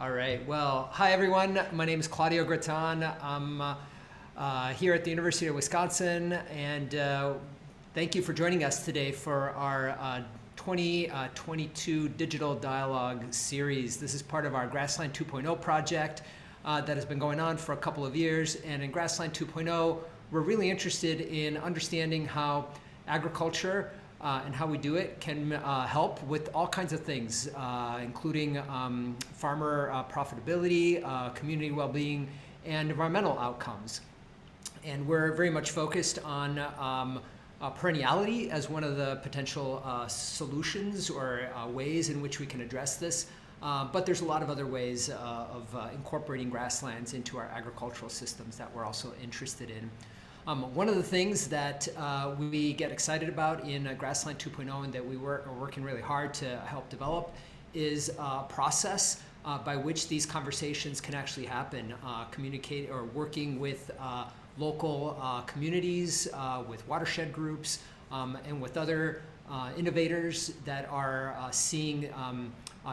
All right. Well, hi everyone. My name is Claudio Graton. I'm here at the University of Wisconsin, and thank you for joining us today for our 2022 Digital Dialogue Series. This is part of our Grassland 2.0 project that has been going on for a couple of years. And in Grassland 2.0, we're really interested in understanding how agriculture and how we do it can help with all kinds of things, including farmer profitability, community well-being, and environmental outcomes. And we're very much focused on perenniality as one of the potential solutions or ways in which we can address this. But there's a lot of other ways of incorporating grasslands into our agricultural systems that we're also interested in. One of the things that we get excited about in Grassland 2.0 and that are working really hard to help develop is a process by which these conversations can actually happen, communicate or working with local communities, with watershed groups, and with other innovators that are seeing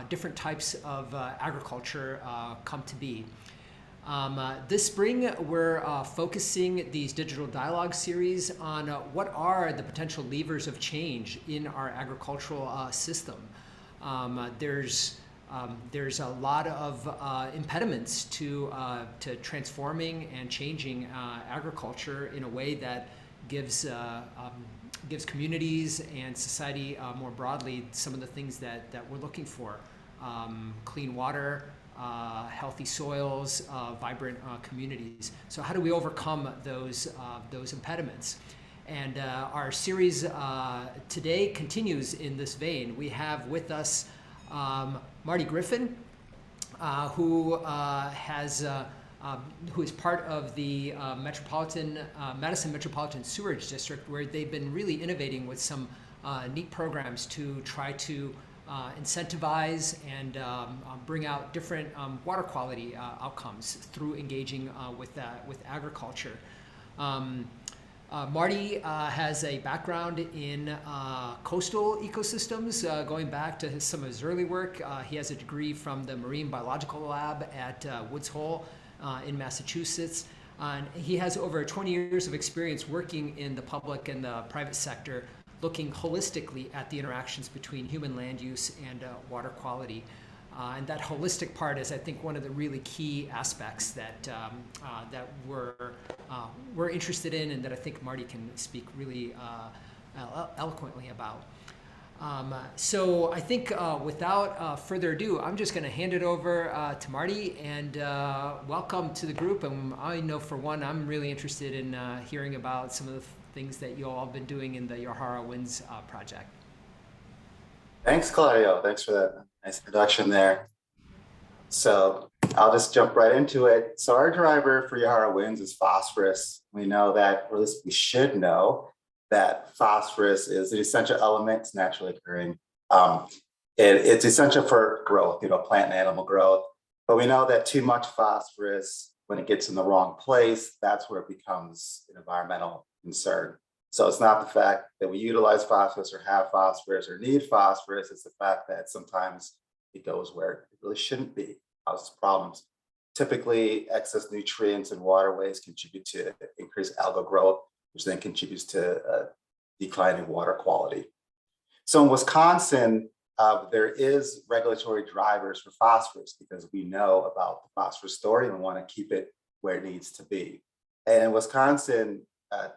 different types of agriculture come to be. This spring, we're focusing these digital dialogue series on what are the potential levers of change in our agricultural system. There's a lot of impediments to transforming and changing agriculture in a way that gives communities and society more broadly some of the things that we're looking for: clean water, healthy soils, vibrant communities. So how do we overcome those impediments? And our series today continues in this vein. We have with us Martye Griffin, who is part of the Madison Metropolitan Sewerage District, where they've been really innovating with some neat programs to try to incentivize and bring out different water quality outcomes through engaging with agriculture. Martye has a background in coastal ecosystems, going back to some of his early work. He has a degree from the Marine Biological Lab at Woods Hole in Massachusetts. And he has over 20 years of experience working in the public and the private sector, looking holistically at the interactions between human land use and water quality. And that holistic part is, I think, one of the really key aspects that we're interested in, and that I think Martye can speak really eloquently about. So I think without further ado, I'm just going to hand it over to Martye, and welcome to the group. And I know, for one, I'm really interested in hearing about some of the things that you all have been doing in the Yahara WINS project. Thanks, Claudio. Thanks for that nice introduction there. So I'll just jump right into it. So our driver for Yahara WINS is phosphorus. We know that, or at least we should know, that phosphorus is an essential element. It's naturally occurring. It's essential for growth, plant and animal growth. But we know that too much phosphorus, when it gets in the wrong place, that's where it becomes an environmental concern. So it's not the fact that we utilize phosphorus or have phosphorus or need phosphorus. It's the fact that sometimes it goes where it really shouldn't be, causes problems. Typically, excess nutrients in waterways contribute to increased algal growth, which then contributes to declining water quality. So in Wisconsin, there is regulatory drivers for phosphorus because we know about the phosphorus story and we want to keep it where it needs to be. And in Wisconsin,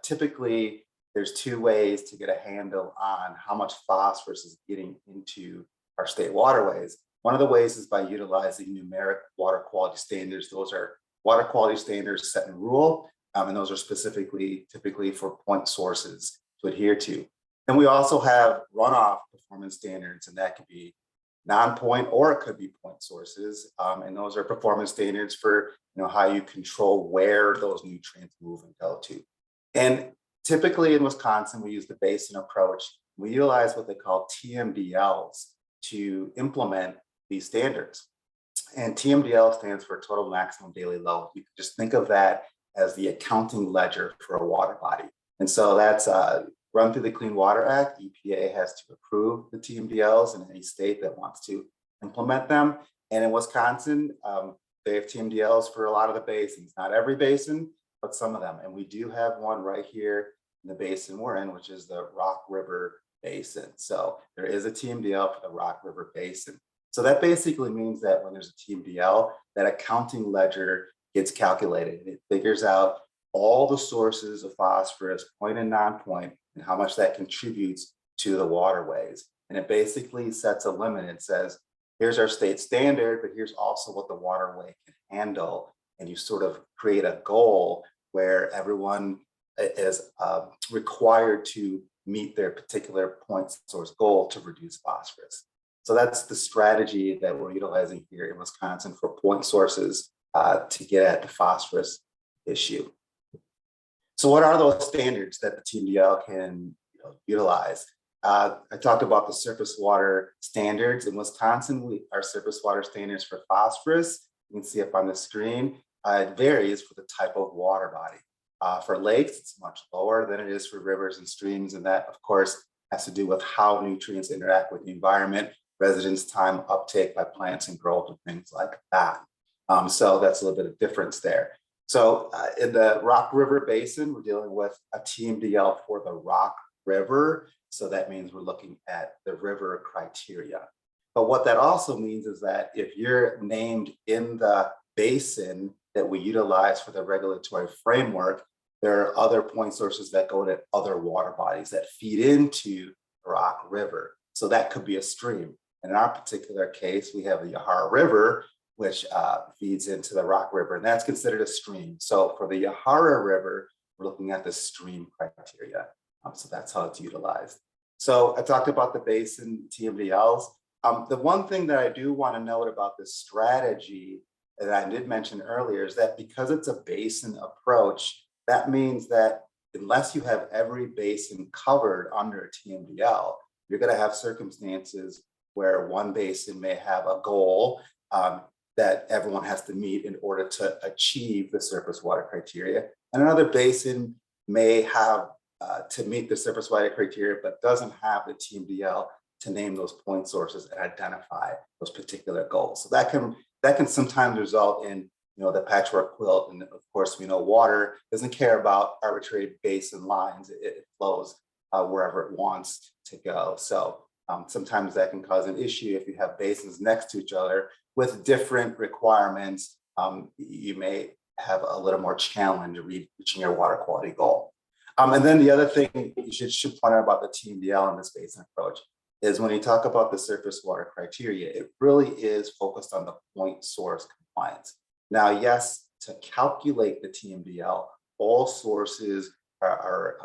typically, there's two ways to get a handle on how much phosphorus is getting into our state waterways. One of the ways is by utilizing numeric water quality standards. Those are water quality standards set in rule, and those are typically for point sources to adhere to. And we also have runoff performance standards, and that could be non-point or it could be point sources. And those are performance standards for how you control where those nutrients move and go to. And typically in Wisconsin, we use the basin approach. We utilize what they call TMDLs to implement these standards. And TMDL stands for total maximum daily load. You can just think of that as the accounting ledger for a water body. And so that's run through the Clean Water Act. EPA has to approve the TMDLs in any state that wants to implement them. And in Wisconsin, they have TMDLs for a lot of the basins, not every basin, but some of them. And we do have one right here in the basin we're in, which is the Rock River Basin. So there is a TMDL for the Rock River Basin. So that basically means that when there's a TMDL, that accounting ledger gets calculated. It figures out all the sources of phosphorus, point and non-point, and how much that contributes to the waterways. And it basically sets a limit. It says, here's our state standard, but here's also what the waterway can handle. And you sort of create a goal where everyone is required to meet their particular point source goal to reduce phosphorus. So that's the strategy that we're utilizing here in Wisconsin for point sources to get at the phosphorus issue. So what are those standards that the TMDL can utilize? I talked about the surface water standards. In Wisconsin, our surface water standards for phosphorus, you can see up on the screen, it varies for the type of water body. For lakes, it's much lower than it is for rivers and streams. And that, of course, has to do with how nutrients interact with the environment, residence time, uptake by plants and growth, and things like that. So that's a little bit of difference there. So in the Rock River Basin, we're dealing with a TMDL for the Rock River. So that means we're looking at the river criteria. But what that also means is that if you're named in the basin that we utilize for the regulatory framework, there are other point sources that go to other water bodies that feed into the Rock River. So that could be a stream. And in our particular case, we have the Yahara River, which feeds into the Rock River, and that's considered a stream. So for the Yahara River, we're looking at the stream criteria. So that's how it's utilized. So I talked about the basin TMDLs. The one thing that I do want to note about this strategy that I did mention earlier is that because it's a basin approach, that means that unless you have every basin covered under a TMDL, you're going to have circumstances where one basin may have a goal that everyone has to meet in order to achieve the surface water criteria. And another basin may have to meet the surface water criteria, but doesn't have the TMDL to name those point sources and identify those particular goals. So that can sometimes result in the patchwork quilt. And of course, we know water doesn't care about arbitrary basin lines. It flows wherever it wants to go. So sometimes that can cause an issue if you have basins next to each other with different requirements. You may have a little more challenge reaching your water quality goal. And then the other thing you should point out about the TMDL in this basin approach is when you talk about the surface water criteria, it really is focused on the point source compliance. Now, yes, to calculate the TMDL, all sources are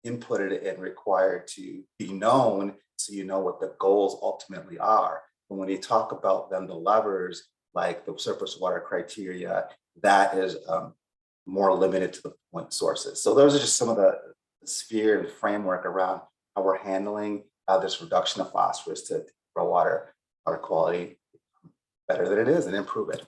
inputted and required to be known so you know what the goals ultimately are. But when you talk about then the levers, like the surface water criteria, that is more limited to the point sources. So those are just some of the sphere and framework around how we're handling this reduction of phosphorus to grow water quality better than it is and improve it.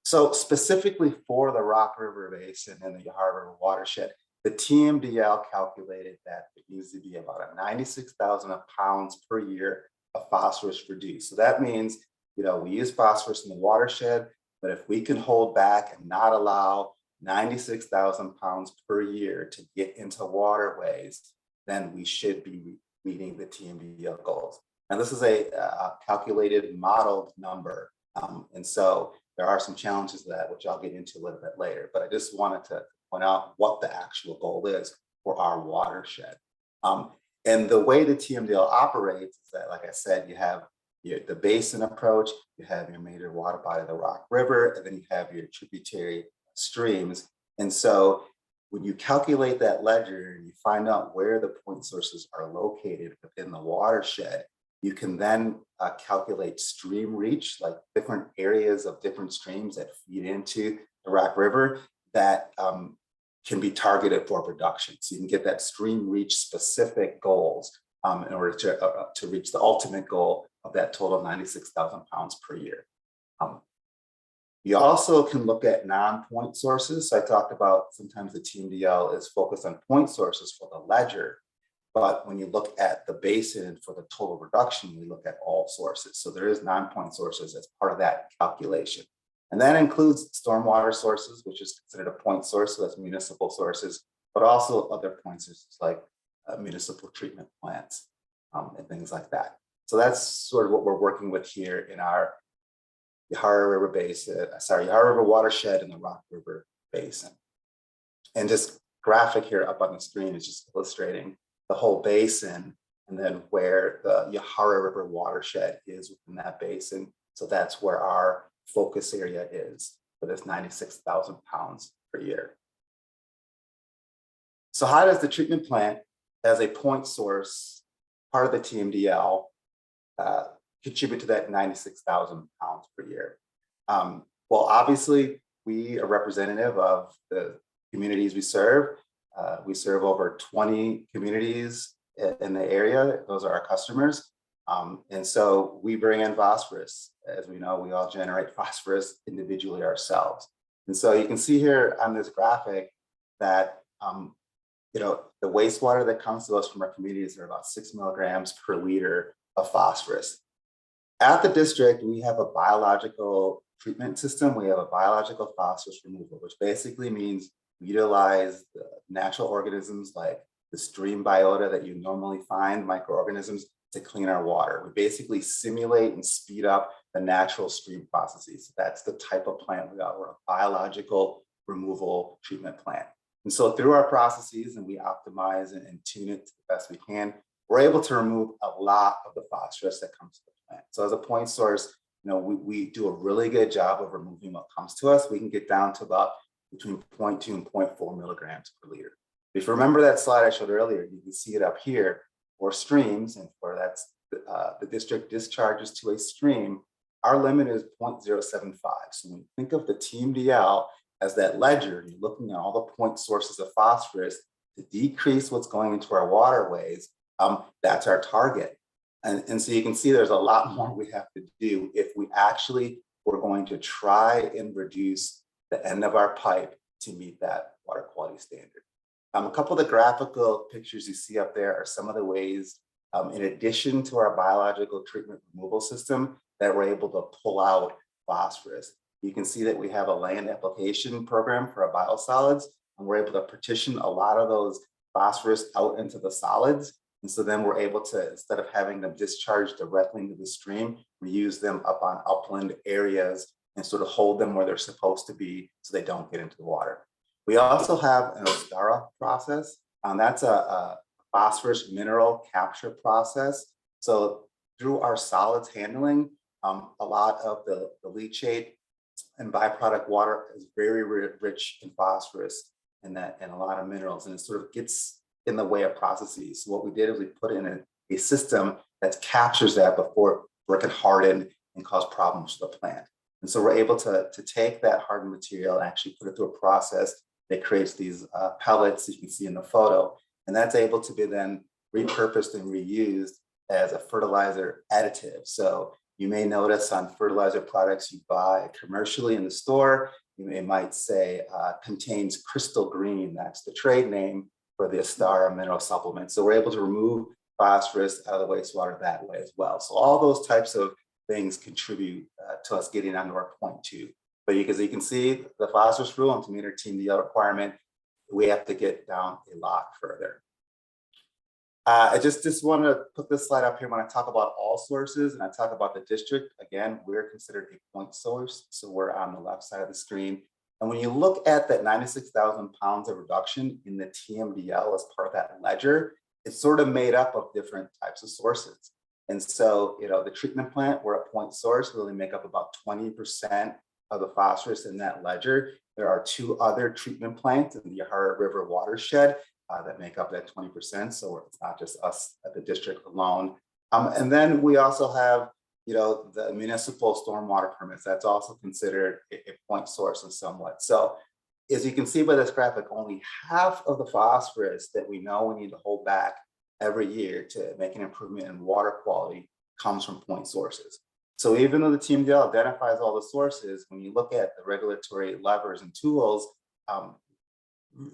So specifically for the Rock River Basin and the Yahara River watershed, the TMDL calculated that it needs to be about 96,000 pounds per year of phosphorus reduced. So that means, we use phosphorus in the watershed, but if we can hold back and not allow 96,000 pounds per year to get into waterways, then we should be meeting the TMDL goals. And this is a calculated modeled number. And so there are some challenges to that, which I'll get into a little bit later, but I just wanted to point out what the actual goal is for our watershed. And the way the TMDL operates is that, like I said, you have the basin approach, you have your major water body, the Rock River, and then you have your tributary streams. And so when you calculate that ledger and you find out where the point sources are located within the watershed, you can then calculate stream reach, like different areas of different streams that feed into the Rock River that can be targeted for production. So you can get that stream reach specific goals in order to reach the ultimate goal of that total of 96,000 pounds per year. You also can look at non-point sources. So I talked about sometimes the TMDL is focused on point sources for the ledger, But when you look at the basin for the total reduction, we look at all sources. So there is non-point sources as part of that calculation. And that includes stormwater sources, which is considered a point source, so that's municipal sources, but also other point sources like municipal treatment plants and things like that. So that's sort of what we're working with here in our Yahara River Basin, Yahara River watershed and the Rock River Basin. And this graphic here up on the screen is just illustrating the whole basin and then where the Yahara River watershed is within that basin. So that's where our focus area is for this 96,000 pounds per year. So how does the treatment plant as a point source, part of the TMDL, contribute to that 96,000 pounds per year? Well, obviously, we are representative of the communities we serve. We serve over 20 communities in the area. Those are our customers. And so we bring in phosphorus. As we know, we all generate phosphorus individually ourselves. And so you can see here on this graphic that the wastewater that comes to us from our communities are about 6 milligrams per liter of phosphorus. At the district, we have a biological treatment system. We have a biological phosphorus removal, which basically means we utilize the natural organisms like the stream biota that you normally find, microorganisms, to clean our water. We basically simulate and speed up the natural stream processes. That's the type of plant we are. We're a biological removal treatment plant. And so through our processes, and we optimize and tune it to the best we can, we're able to remove a lot of the phosphorus that comes to the plant. So as a point source, we do a really good job of removing what comes to us. We can get down to about between 0.2 and 0.4 milligrams per liter. If you remember that slide I showed earlier, you can see it up here for streams, and for that's the district discharges to a stream, our limit is 0.075. So when you think of the TMDL as that ledger, and you're looking at all the point sources of phosphorus to decrease what's going into our waterways, that's our target. And so you can see there's a lot more we have to do if we actually were going to try and reduce the end of our pipe to meet that water quality standard. A couple of the graphical pictures you see up there are some of the ways, in addition to our biological treatment removal system, that we're able to pull out phosphorus. You can see that we have a land application program for our biosolids, and we're able to partition a lot of those phosphorus out into the solids. And so then we're able to, instead of having them discharge directly into the stream, we use them up on upland areas and sort of hold them where they're supposed to be so they don't get into the water. We also have an OSDARA process. That's a phosphorus mineral capture process. So through our solids handling, a lot of the leachate and byproduct water is very rich in phosphorus and a lot of minerals, and it sort of gets in the way of processes. So what we did is we put in a system that captures that before it can harden and cause problems to the plant. And so we're able to take that hardened material and actually put it through a process that creates these pellets that you can see in the photo. And that's able to be then repurposed and reused as a fertilizer additive. So you may notice on fertilizer products you buy commercially in the store, you might say contains crystal green. That's the trade name for the Astara mineral supplement. So we're able to remove phosphorus out of the wastewater that way as well. So all those types of things contribute to us getting onto our 0.2. But as you can see, the phosphorus rule and to meet our TMDL requirement, we have to get down a lot further. I just want to put this slide up here when I talk about all sources and I talk about the district. Again, we're considered a point source, so we're on the left side of the screen. And when you look at that 96,000 pounds of reduction in the TMDL as part of that ledger, it's sort of made up of different types of sources. And so, the treatment plant, we're a point source, we only make up about 20% of the phosphorus in that ledger. There are 2 other treatment plants in the Yahara River watershed that make up that 20%. So it's not just us at the district alone. And then we also have, the municipal stormwater permits. That's also considered a point source in somewhat. So as you can see by this graphic, only half of the phosphorus that we know we need to hold back every year to make an improvement in water quality comes from point sources. So even though the TMDL identifies all the sources, when you look at the regulatory levers and tools,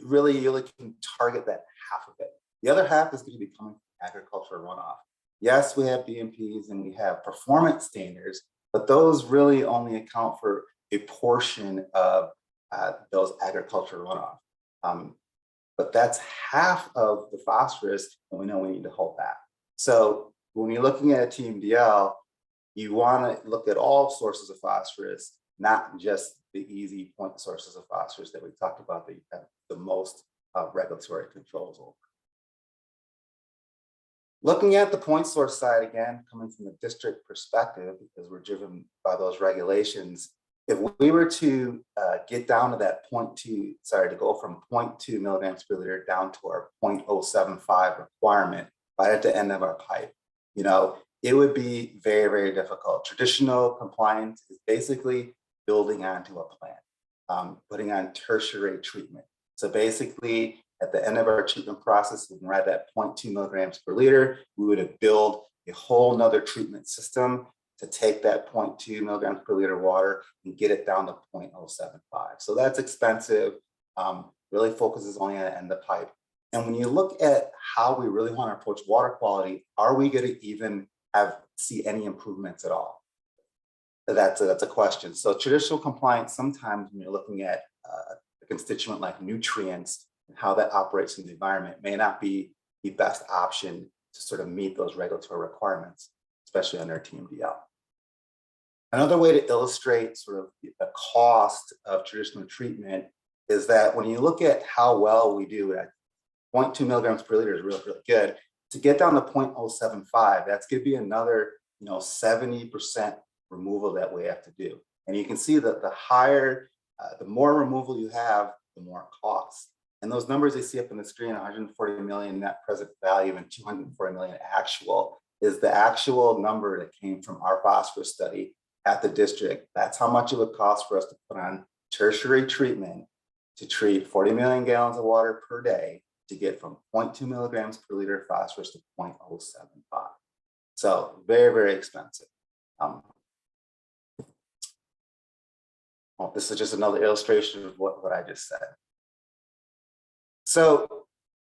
really you can target that half of it. The other half is going to be coming from agricultural runoff. Yes, we have BMPs and we have performance standards, but those really only account for a portion of those agricultural runoff. But that's half of the phosphorus, and we know we need to hold back. So when you're looking at a TMDL, you want to look at all sources of phosphorus, not just the easy point sources of phosphorus that we talked about that you have the most regulatory controls over. Looking at the point source side again, coming from a district perspective, because we're driven by those regulations, if we were to get down to that to go from 0.2 milligrams per liter down to our 0.075 requirement right at the end of our pipe, it would be very, very difficult. Traditional compliance is basically building onto a plant, putting on tertiary treatment. So basically, at the end of our treatment process, when we're at that 0.2 milligrams per liter, we would have built a whole nother treatment system to take that 0.2 milligrams per liter water and get it down to 0.075. So that's expensive, really focuses only on the end of the pipe. And when you look at how we really want to approach water quality, are we going to even see any improvements at all? That's a question. So traditional compliance, sometimes when you're looking at a constituent like nutrients and how that operates in the environment, may not be the best option to sort of meet those regulatory requirements, especially under TMDL. Another way to illustrate sort of the cost of traditional treatment is that when you look at how well we do at 0.2 milligrams per liter is really, really good. To get down to 0.075, that's going to be another 70% removal that we have to do. And you can see that the more removal you have, the more it costs. And those numbers you see up on the screen, 140 million net present value and 240 million actual, is the actual number that came from our phosphorus study at the district. That's how much it would cost for us to put on tertiary treatment to treat 40 million gallons of water per day to get from 0.2 milligrams per liter phosphorus to 0.075. So very, very expensive. Well, this is just another illustration of what I just said. So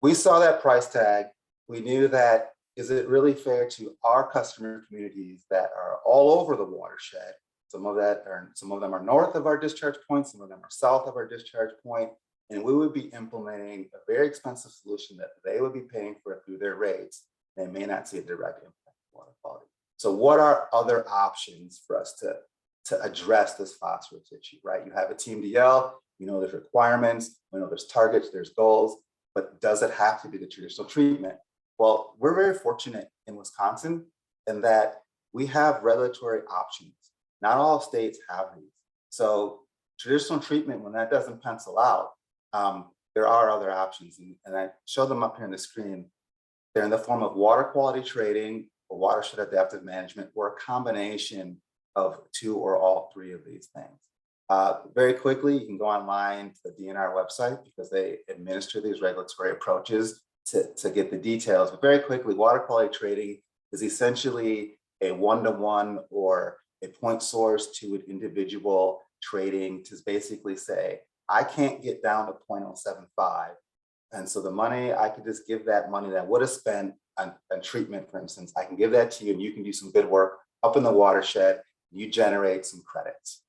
we saw that price tag. We knew that, is it really fair to our customer communities that are all over the watershed? Some of them are north of our discharge point, some of them are south of our discharge point, and we would be implementing a very expensive solution that they would be paying for through their rates. They may not see a direct impact on water quality. So what are other options for us to address this phosphorus issue, right? You have a TMDL, there's requirements, there's targets, there's goals, but does it have to be the traditional treatment? Well, we're very fortunate in Wisconsin in that we have regulatory options. Not all states have these. So traditional treatment, when that doesn't pencil out, there are other options. And I show them up here on the screen. They're in the form of water quality trading or watershed adaptive management, or a combination of two or all three of these things. Very quickly, you can go online to the DNR website because they administer these regulatory approaches to get the details. But very quickly, water quality trading is essentially a one-to-one or a point source to an individual trading to basically say, I can't get down to 0.075. And so the money, I could just give that money that I would have spent on treatment, for instance, I can give that to you and you can do some good work up in the watershed. You generate some credits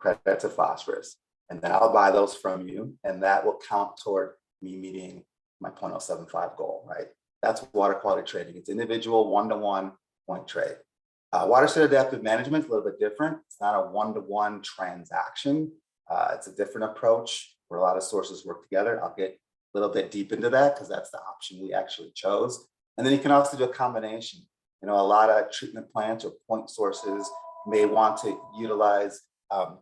of phosphorus. And then I'll buy those from you. And that will count toward me meeting my 0.075 goal, right? That's water quality trading. It's individual one-to-one point trade. Watershed adaptive management is a little bit different. It's not a one-to-one transaction. It's a different approach where a lot of sources work together. I'll get a little bit deep into that because that's the option we actually chose. And then you can also do a combination. A lot of treatment plants or point sources may want to utilize, oh,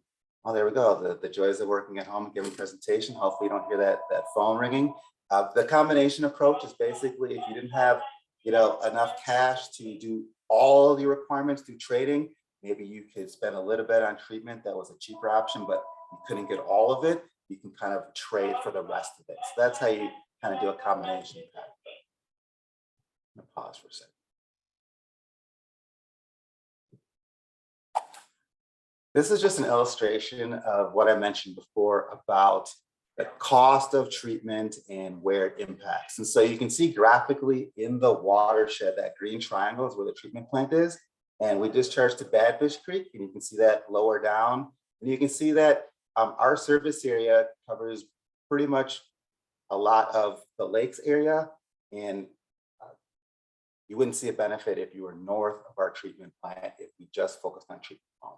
there we go, the joys of working at home and giving presentation. Hopefully you don't hear that phone ringing. The combination approach is basically if you didn't have enough cash to do all the requirements through trading, maybe you could spend a little bit on treatment that was a cheaper option, but you couldn't get all of it, you can kind of trade for the rest of it. So that's how you kind of do a combination. I'm gonna pause for a second. This is just an illustration of what I mentioned before about the cost of treatment and where it impacts. And so you can see graphically in the watershed, that green triangle is where the treatment plant is. And we discharge to Badfish Creek, and you can see that lower down. And you can see that our service area covers pretty much a lot of the lakes area. And you wouldn't see a benefit if you were north of our treatment plant if we just focused on treatment alone.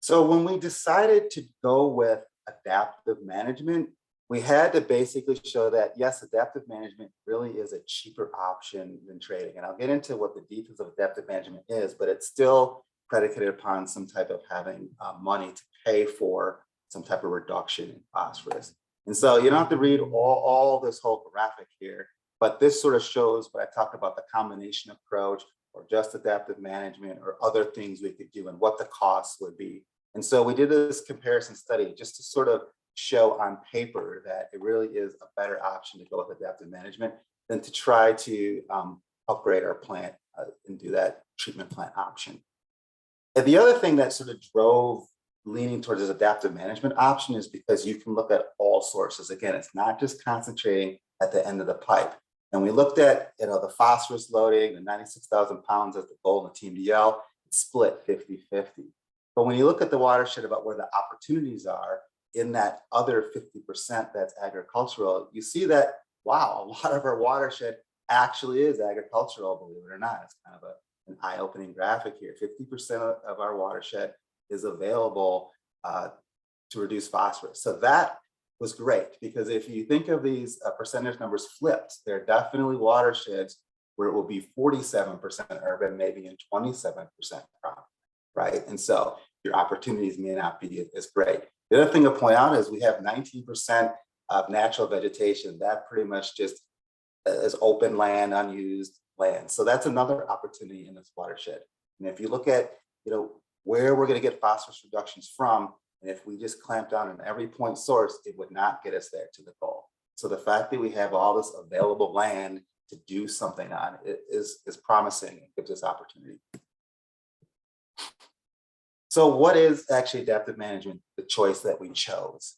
So when we decided to go with adaptive management, we had to basically show that, yes, adaptive management really is a cheaper option than trading. And I'll get into what the details of adaptive management is, but it's still predicated upon some type of having money to pay for some type of reduction in phosphorus. And so you don't have to read all this whole graphic here, but this sort of shows what I talked about, the combination approach or just adaptive management or other things we could do and what the costs would be. And so we did this comparison study just to sort of show on paper that it really is a better option to go with adaptive management than to try to upgrade our plant and do that treatment plant option. And the other thing that sort of drove leaning towards this adaptive management option is because you can look at all sources. Again, it's not just concentrating at the end of the pipe. And we looked at the phosphorus loading, the 96,000 pounds as the goal in the TMDL, it's split 50-50. But when you look at the watershed about where the opportunities are in that other 50% that's agricultural, you see that, wow, a lot of our watershed actually is agricultural, believe it or not. It's kind of an eye-opening graphic here. 50% of our watershed is available to reduce phosphorus. So that was great, because if you think of these percentage numbers flipped, there are definitely watersheds where it will be 47% urban, maybe in 27% crop, right? And so your opportunities may not be as great. The other thing to point out is we have 19% of natural vegetation. That pretty much just is open land, unused land. So that's another opportunity in this watershed. And if you look at, where we're going to get phosphorus reductions from, and if we just clamp down on every point source, it would not get us there to the goal. So the fact that we have all this available land to do something on is promising and gives us opportunity. So what is actually adaptive management, the choice that we chose?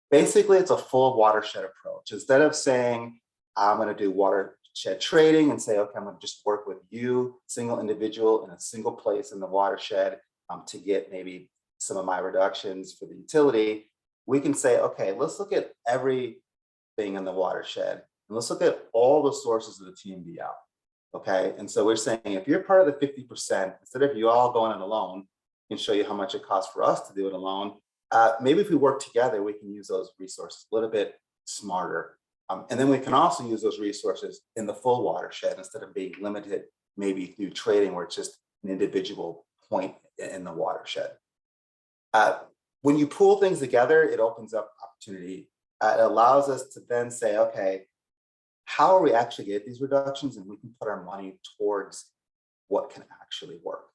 Basically, it's a full watershed approach. Instead of saying, I'm going to do watershed trading and say, okay, I'm going to just work with you, single individual in a single place in the watershed to get maybe some of my reductions for the utility, we can say, okay, let's look at everything in the watershed and let's look at all the sources of the TMDL. Okay, and so we're saying if you're part of the 50%, instead of you all going it alone, I can show you how much it costs for us to do it alone. Maybe if we work together, we can use those resources a little bit smarter. And then we can also use those resources in the full watershed instead of being limited maybe through trading where it's just an individual point in the watershed. When you pool things together, it opens up opportunity. It allows us to then say, okay, how are we actually get these reductions? And we can put our money towards what can actually work.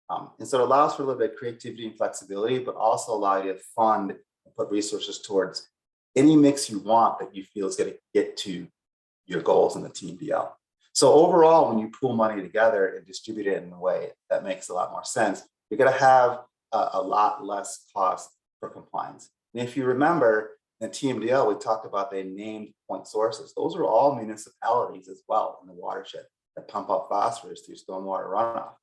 And so it allows for a little bit of creativity and flexibility, but also allow you to fund and put resources towards any mix you want that you feel is going to get to your goals in the TMDL. So overall, when you pool money together and distribute it in a way that makes a lot more sense, you're going to have a lot less cost for compliance. And if you remember, in TMDL, we talked about they named point sources. Those are all municipalities as well in the watershed that pump up phosphorus through stormwater runoff.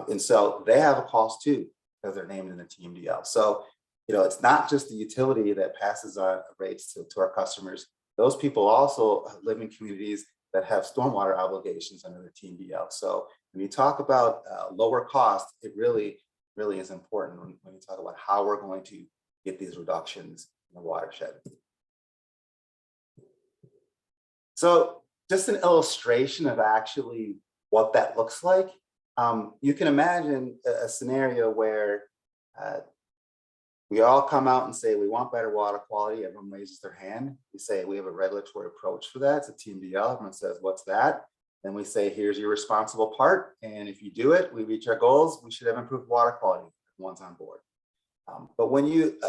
And so they have a cost too, because they're named in the TMDL. So, it's not just the utility that passes on rates to our customers. Those people also live in communities that have stormwater obligations under the TMDL. So when you talk about lower cost, it really is important when you talk about how we're going to get these reductions in the watershed. So just an illustration of actually what that looks like. You can imagine a scenario where we all come out and say, we want better water quality. Everyone raises their hand. We say, we have a regulatory approach for that. It's a TMDL. Everyone says, what's that? Then we say, here's your responsible part. And if you do it, we reach our goals. We should have improved water quality. Everyone's on board. But when you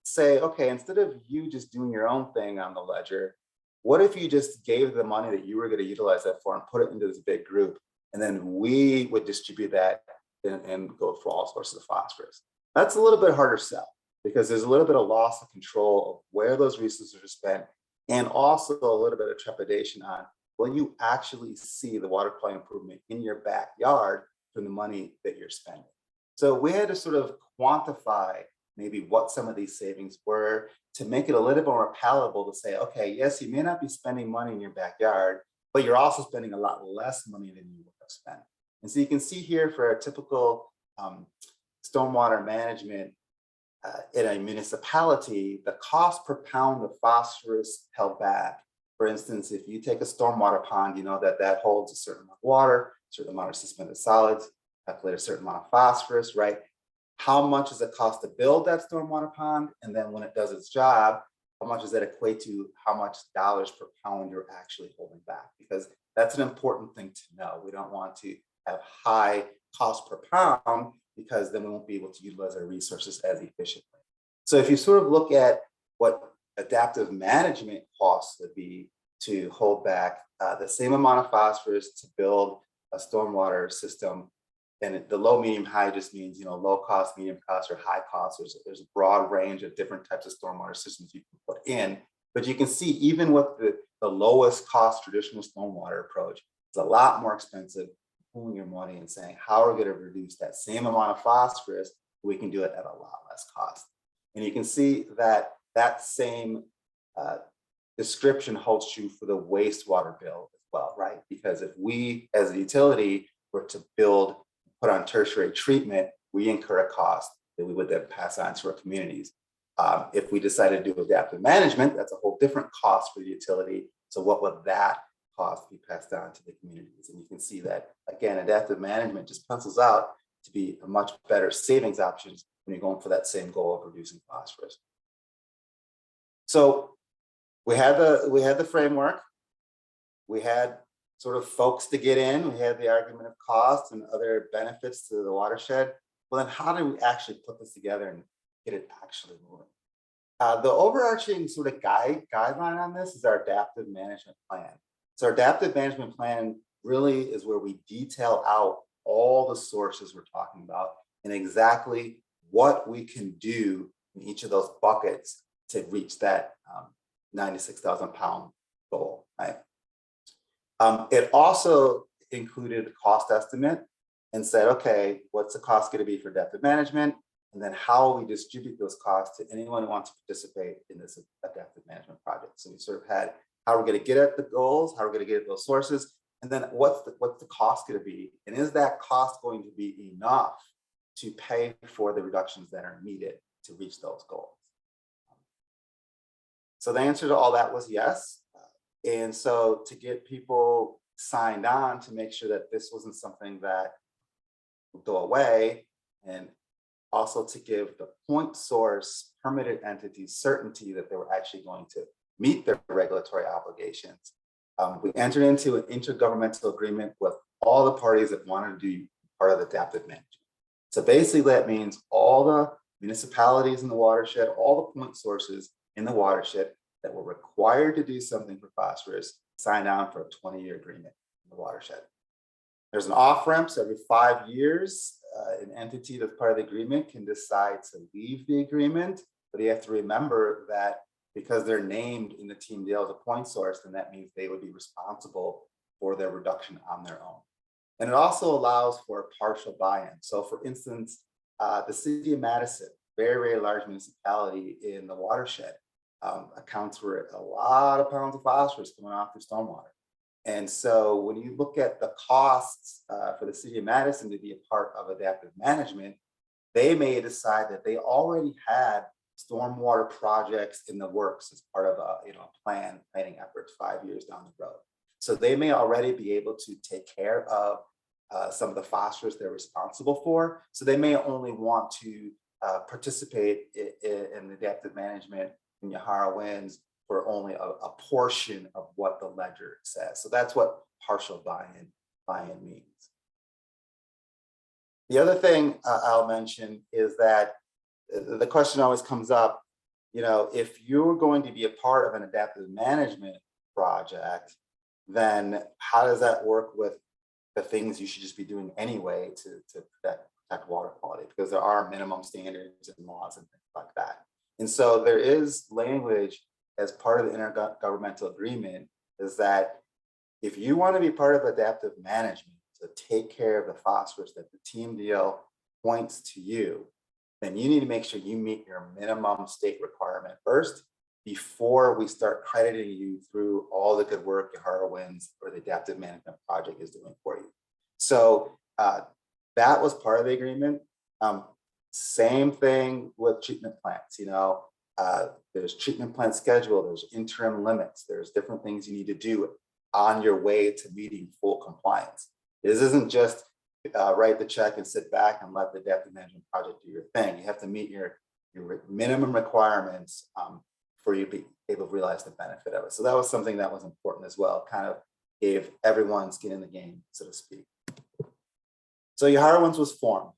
say, okay, instead of you just doing your own thing on the ledger, what if you just gave the money that you were going to utilize that for and put it into this big group, and then we would distribute that and go for all sources of phosphorus? That's a little bit harder sell because there's a little bit of loss of control of where those resources are spent, and also a little bit of trepidation on, will you actually see the water quality improvement in your backyard from the money that you're spending? So we had to sort of quantify maybe what some of these savings were to make it a little bit more palatable to say, okay, yes, you may not be spending money in your backyard, but you're also spending a lot less money than you would have spent. And so you can see here for a typical stormwater management in a municipality, the cost per pound of phosphorus held back. For instance, if you take a stormwater pond, you know that holds a certain amount of water, a certain amount of suspended solids, calculate a certain amount of phosphorus, right? How much does it cost to build that stormwater pond? And then when it does its job, how much does that equate to how much dollars per pound you're actually holding back? Because that's an important thing to know. We don't want to have high cost per pound because then we won't be able to utilize our resources as efficiently. So if you sort of look at what adaptive management costs would be to hold back the same amount of phosphorus to build a stormwater system, and the low, medium, high just means, low cost, medium cost, or high cost. There's a broad range of different types of stormwater systems you can put in. But you can see even with the lowest cost traditional stormwater approach, it's a lot more expensive pooling your money and saying, how are we going to reduce that same amount of phosphorus? We can do it at a lot less cost. And you can see that that same description holds true for the wastewater bill as well, right? Because if we as a utility were to put on tertiary treatment, we incur a cost that we would then pass on to our communities. If we decided to do adaptive management, that's a whole different cost for the utility. So what would that cost be passed on to the communities? And you can see that, again, adaptive management just pencils out to be a much better savings option when you're going for that same goal of reducing phosphorus. So we had the framework. We had sort of folks to get in. We had the argument of cost and other benefits to the watershed. Well, then how do we actually put this together and get it actually moving? The overarching sort of guideline on this is our adaptive management plan. So our adaptive management plan really is where we detail out all the sources we're talking about and exactly what we can do in each of those buckets to reach that 96,000 pound goal, right? It also included a cost estimate and said, okay, what's the cost going to be for adaptive management? And then how we distribute those costs to anyone who wants to participate in this adaptive management project. So we sort of had how we're going to get at the goals, how we're going to get at those sources, and then what's the cost going to be? And is that cost going to be enough to pay for the reductions that are needed to reach those goals? So the answer to all that was yes. And so to get people signed on to make sure that this wasn't something that would go away, and also to give the point source permitted entities certainty that they were actually going to meet their regulatory obligations. We entered into an intergovernmental agreement with all the parties that wanted to do part of the adaptive management. So basically that means all the municipalities in the watershed, all the point sources in the watershed that were required to do something for phosphorus signed on for a 20-year agreement in the watershed. There's an off-ramp, so every 5 years, an entity that's part of the agreement can decide to leave the agreement, but you have to remember that because they're named in the team deal as a point source, then that means they would be responsible for their reduction on their own. And it also allows for a partial buy-in. So for instance, the city of Madison, very, very large municipality in the watershed, accounts for a lot of pounds of phosphorus coming off through stormwater. And so when you look at the costs for the city of Madison to be a part of adaptive management, they may decide that they already had stormwater projects in the works as part of a planning efforts 5 years down the road. So they may already be able to take care of some of the phosphorus they're responsible for. So they may only want to participate in adaptive management in Yahara WINS for only a portion of what the ledger says. So that's what partial buy-in means. The other thing I'll mention is that the question always comes up, if you're going to be a part of an adaptive management project, then how does that work with the things you should just be doing anyway to protect water quality? Because there are minimum standards and laws and things like that. And so there is language as part of the intergovernmental agreement is that if you want to be part of adaptive management to take care of the phosphorus that the TMDL points to you, then you need to make sure you meet your minimum state requirement first before we start crediting you through all the good work Yahara WINS or the Adaptive Management Project is doing for you. So that was part of the agreement. Same thing with treatment plants. There's treatment plant schedule, there's interim limits, there's different things you need to do on your way to meeting full compliance. This isn't just write the check and sit back and let the Adaptive Management Project do your thing. You have to meet your minimum requirements for you to be able to realize the benefit of it. So that was something that was important as well, kind of gave everyone skin in the game, so to speak. So Yahara WINS was formed.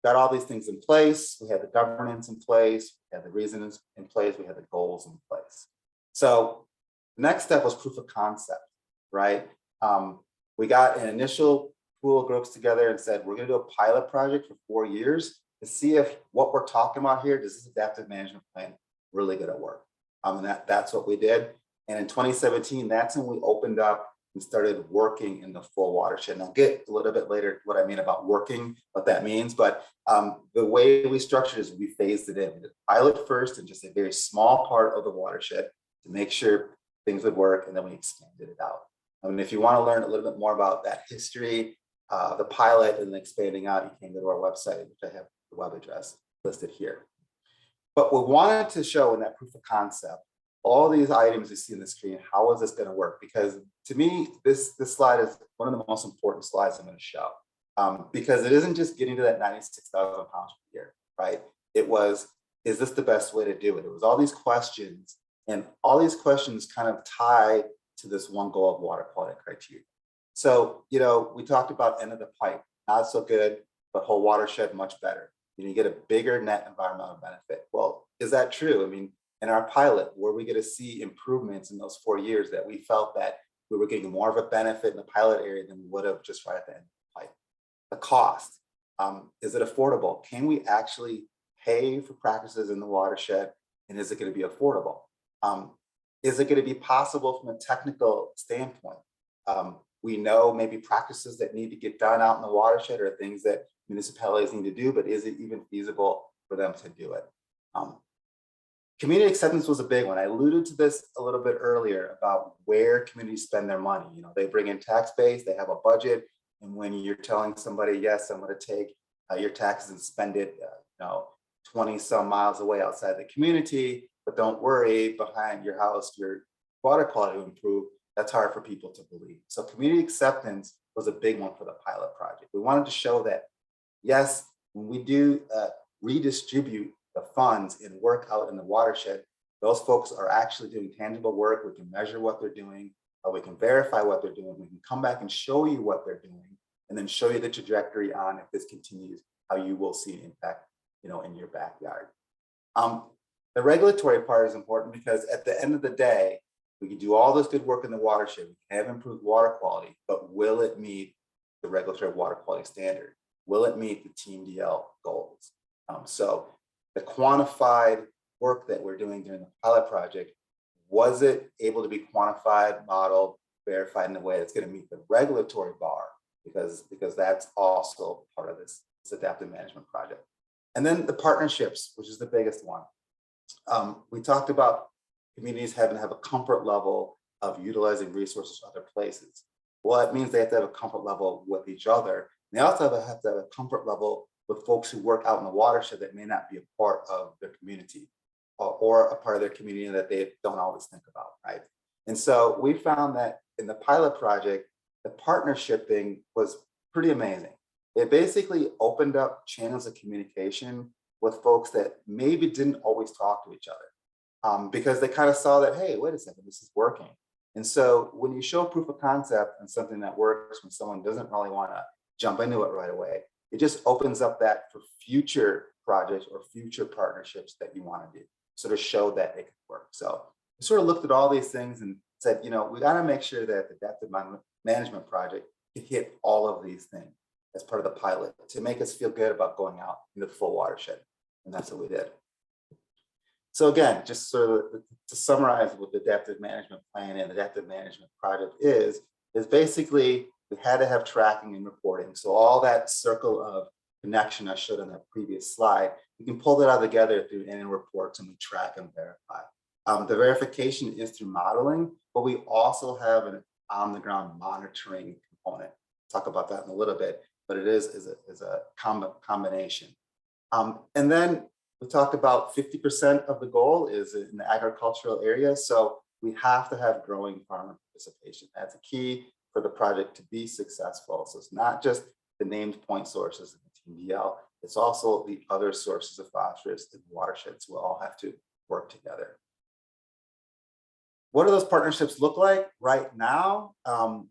Got all these things in place. We had the governance in place, we had the reasons in place, we had the goals in place. So the next step was proof of concept, right? We got an initial pool of groups together and said, we're gonna do a pilot project for 4 years to see if what we're talking about here, does this adaptive management plan really gonna work? And that's what we did. And in 2017, that's when we opened up and started working in the full watershed. And I'll get a little bit later what I mean about working, what that means. But the way we structured is we phased it in. We did pilot first in just a very small part of the watershed to make sure things would work, and then we expanded it out. I mean, if you want to learn a little bit more about that history, the pilot and expanding out, you can go to our website, which I have the web address listed here. But we wanted to show in that proof of concept, all these items you see on the screen, how is this going to work? Because to me, this slide is one of the most important slides I'm going to show. Because it isn't just getting to that 96,000 pounds per year, right? It was, is this the best way to do it? It was all these questions, and all these questions kind of tie to this one goal of water quality criteria. So, we talked about end of the pipe, not so good, but whole watershed much better. You get a bigger net environmental benefit. Well, is that true? I mean, in our pilot, were we going to see improvements in those 4 years that we felt that we were getting more of a benefit in the pilot area than we would have just right at the end of the pipe? The cost, is it affordable? Can we actually pay for practices in the watershed, and is it going to be affordable? Is it going to be possible from a technical standpoint? We know maybe practices that need to get done out in the watershed are things that municipalities need to do, but is it even feasible for them to do it? Community acceptance was a big one. I alluded to this a little bit earlier about where communities spend their money. They bring in tax base, they have a budget, and when you're telling somebody, yes, I'm going to take your taxes and spend it, 20 some miles away outside the community, but don't worry, behind your house, your water quality will improve. That's hard for people to believe. So community acceptance was a big one for the pilot project. We wanted to show that, yes, when we do redistribute the funds and work out in the watershed, those folks are actually doing tangible work. We can measure what they're doing, we can verify what they're doing. We can come back and show you what they're doing, and then show you the trajectory on, if this continues, how you will see an impact, in your backyard. The regulatory part is important because at the end of the day, we can do all this good work in the watershed, we can have improved water quality, but will it meet the regulatory water quality standard? Will it meet the TMDL goals? So the quantified work that we're doing during the pilot project, was it able to be quantified, modeled, verified in a way that's going to meet the regulatory bar? Because that's also part of this adaptive management project. And then the partnerships, which is the biggest one. We talked about communities having to have a comfort level of utilizing resources other places. Well, it means they have to have a comfort level with each other. And they also have to have a comfort level with folks who work out in the watershed that may not be a part of their community or a part of their community that they don't always think about, right? And so we found that in the pilot project, the partnership thing was pretty amazing. It basically opened up channels of communication with folks that maybe didn't always talk to each other because they kind of saw that, hey, wait a second, this is working. And so when you show proof of concept and something that works when someone doesn't really want to jump into it right away, it just opens up that for future projects or future partnerships that you want to do, sort of show that it can work. So we sort of looked at all these things and said, we got to make sure that the adaptive management project can hit all of these things as part of the pilot to make us feel good about going out in the full watershed. And that's what we did. So again, just sort of to summarize what the adaptive management plan and adaptive management project is basically we had to have tracking and reporting. So all that circle of connection I showed on that previous slide, we can pull that all together through annual reports and we track and verify. The verification is through modeling, but we also have an on-the-ground monitoring component. Talk about that in a little bit, but it is a combination. And then we talked about 50% of the goal is in the agricultural area. So we have to have growing farmer participation. That's a key for the project to be successful. So it's not just the named point sources in the TDL, it's also the other sources of phosphorus in the watersheds will all have to work together. What do those partnerships look like right now? The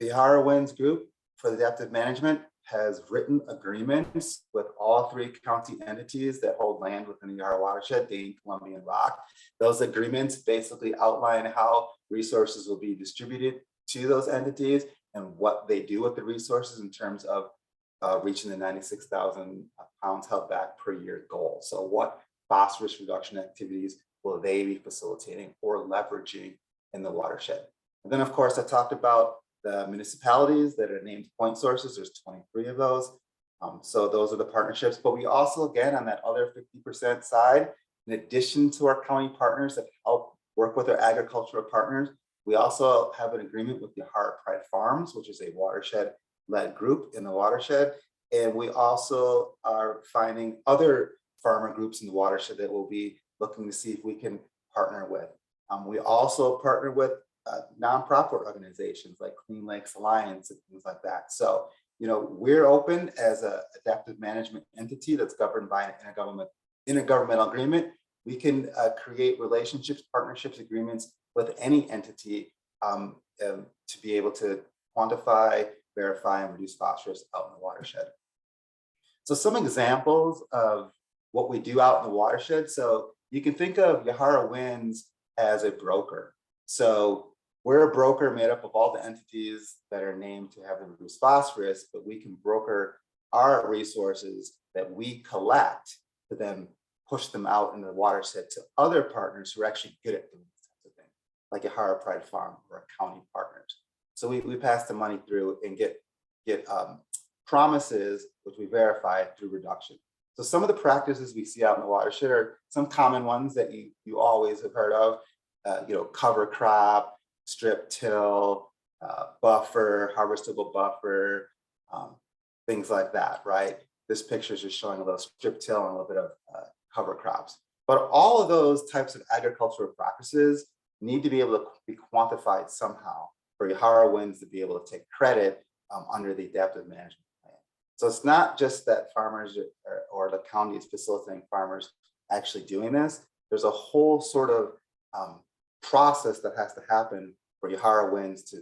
Yahara WINS group for the adaptive management has written agreements with all 3 county entities that hold land within the Yahara watershed, Dane, Columbia, and Rock. Those agreements basically outline how resources will be distributed to those entities and what they do with the resources in terms of reaching the 96,000 pounds held back per year goal. So what phosphorus reduction activities will they be facilitating or leveraging in the watershed? And then of course I talked about the municipalities that are named point sources. There's 23 of those. So those are the partnerships, but we also, again, on that other 50% side, in addition to our county partners that help work with our agricultural partners, we also have an agreement with the Yahara Pride Farms, which is a watershed-led group in the watershed. And we also are finding other farmer groups in the watershed that we'll be looking to see if we can partner with. We also partner with nonprofit organizations like Clean Lakes Alliance and things like that. So, we're open as an adaptive management entity that's governed by an intergovernmental agreement. We can create relationships, partnerships, agreements with any entity to be able to quantify, verify, and reduce phosphorus out in the watershed. So some examples of what we do out in the watershed. So you can think of Yahara WINS as a broker. So we're a broker made up of all the entities that are named to have them reduce phosphorus, but we can broker our resources that we collect to then push them out into the watershed to other partners who are actually good at doing this type of thing, like Yahara Pride Farm or county partners. So we pass the money through and get promises, which we verify through reduction. So some of the practices we see out in the watershed are some common ones that you always have heard of, cover crop, strip till, buffer, harvestable buffer, things like that, right? This picture is just showing a little strip till and a little bit of cover crops. But all of those types of agricultural practices need to be able to be quantified somehow for Yahara WINS to be able to take credit under the adaptive management plan. So it's not just that farmers or the county is facilitating farmers actually doing this. There's a whole sort of process that has to happen for Yahara WINS to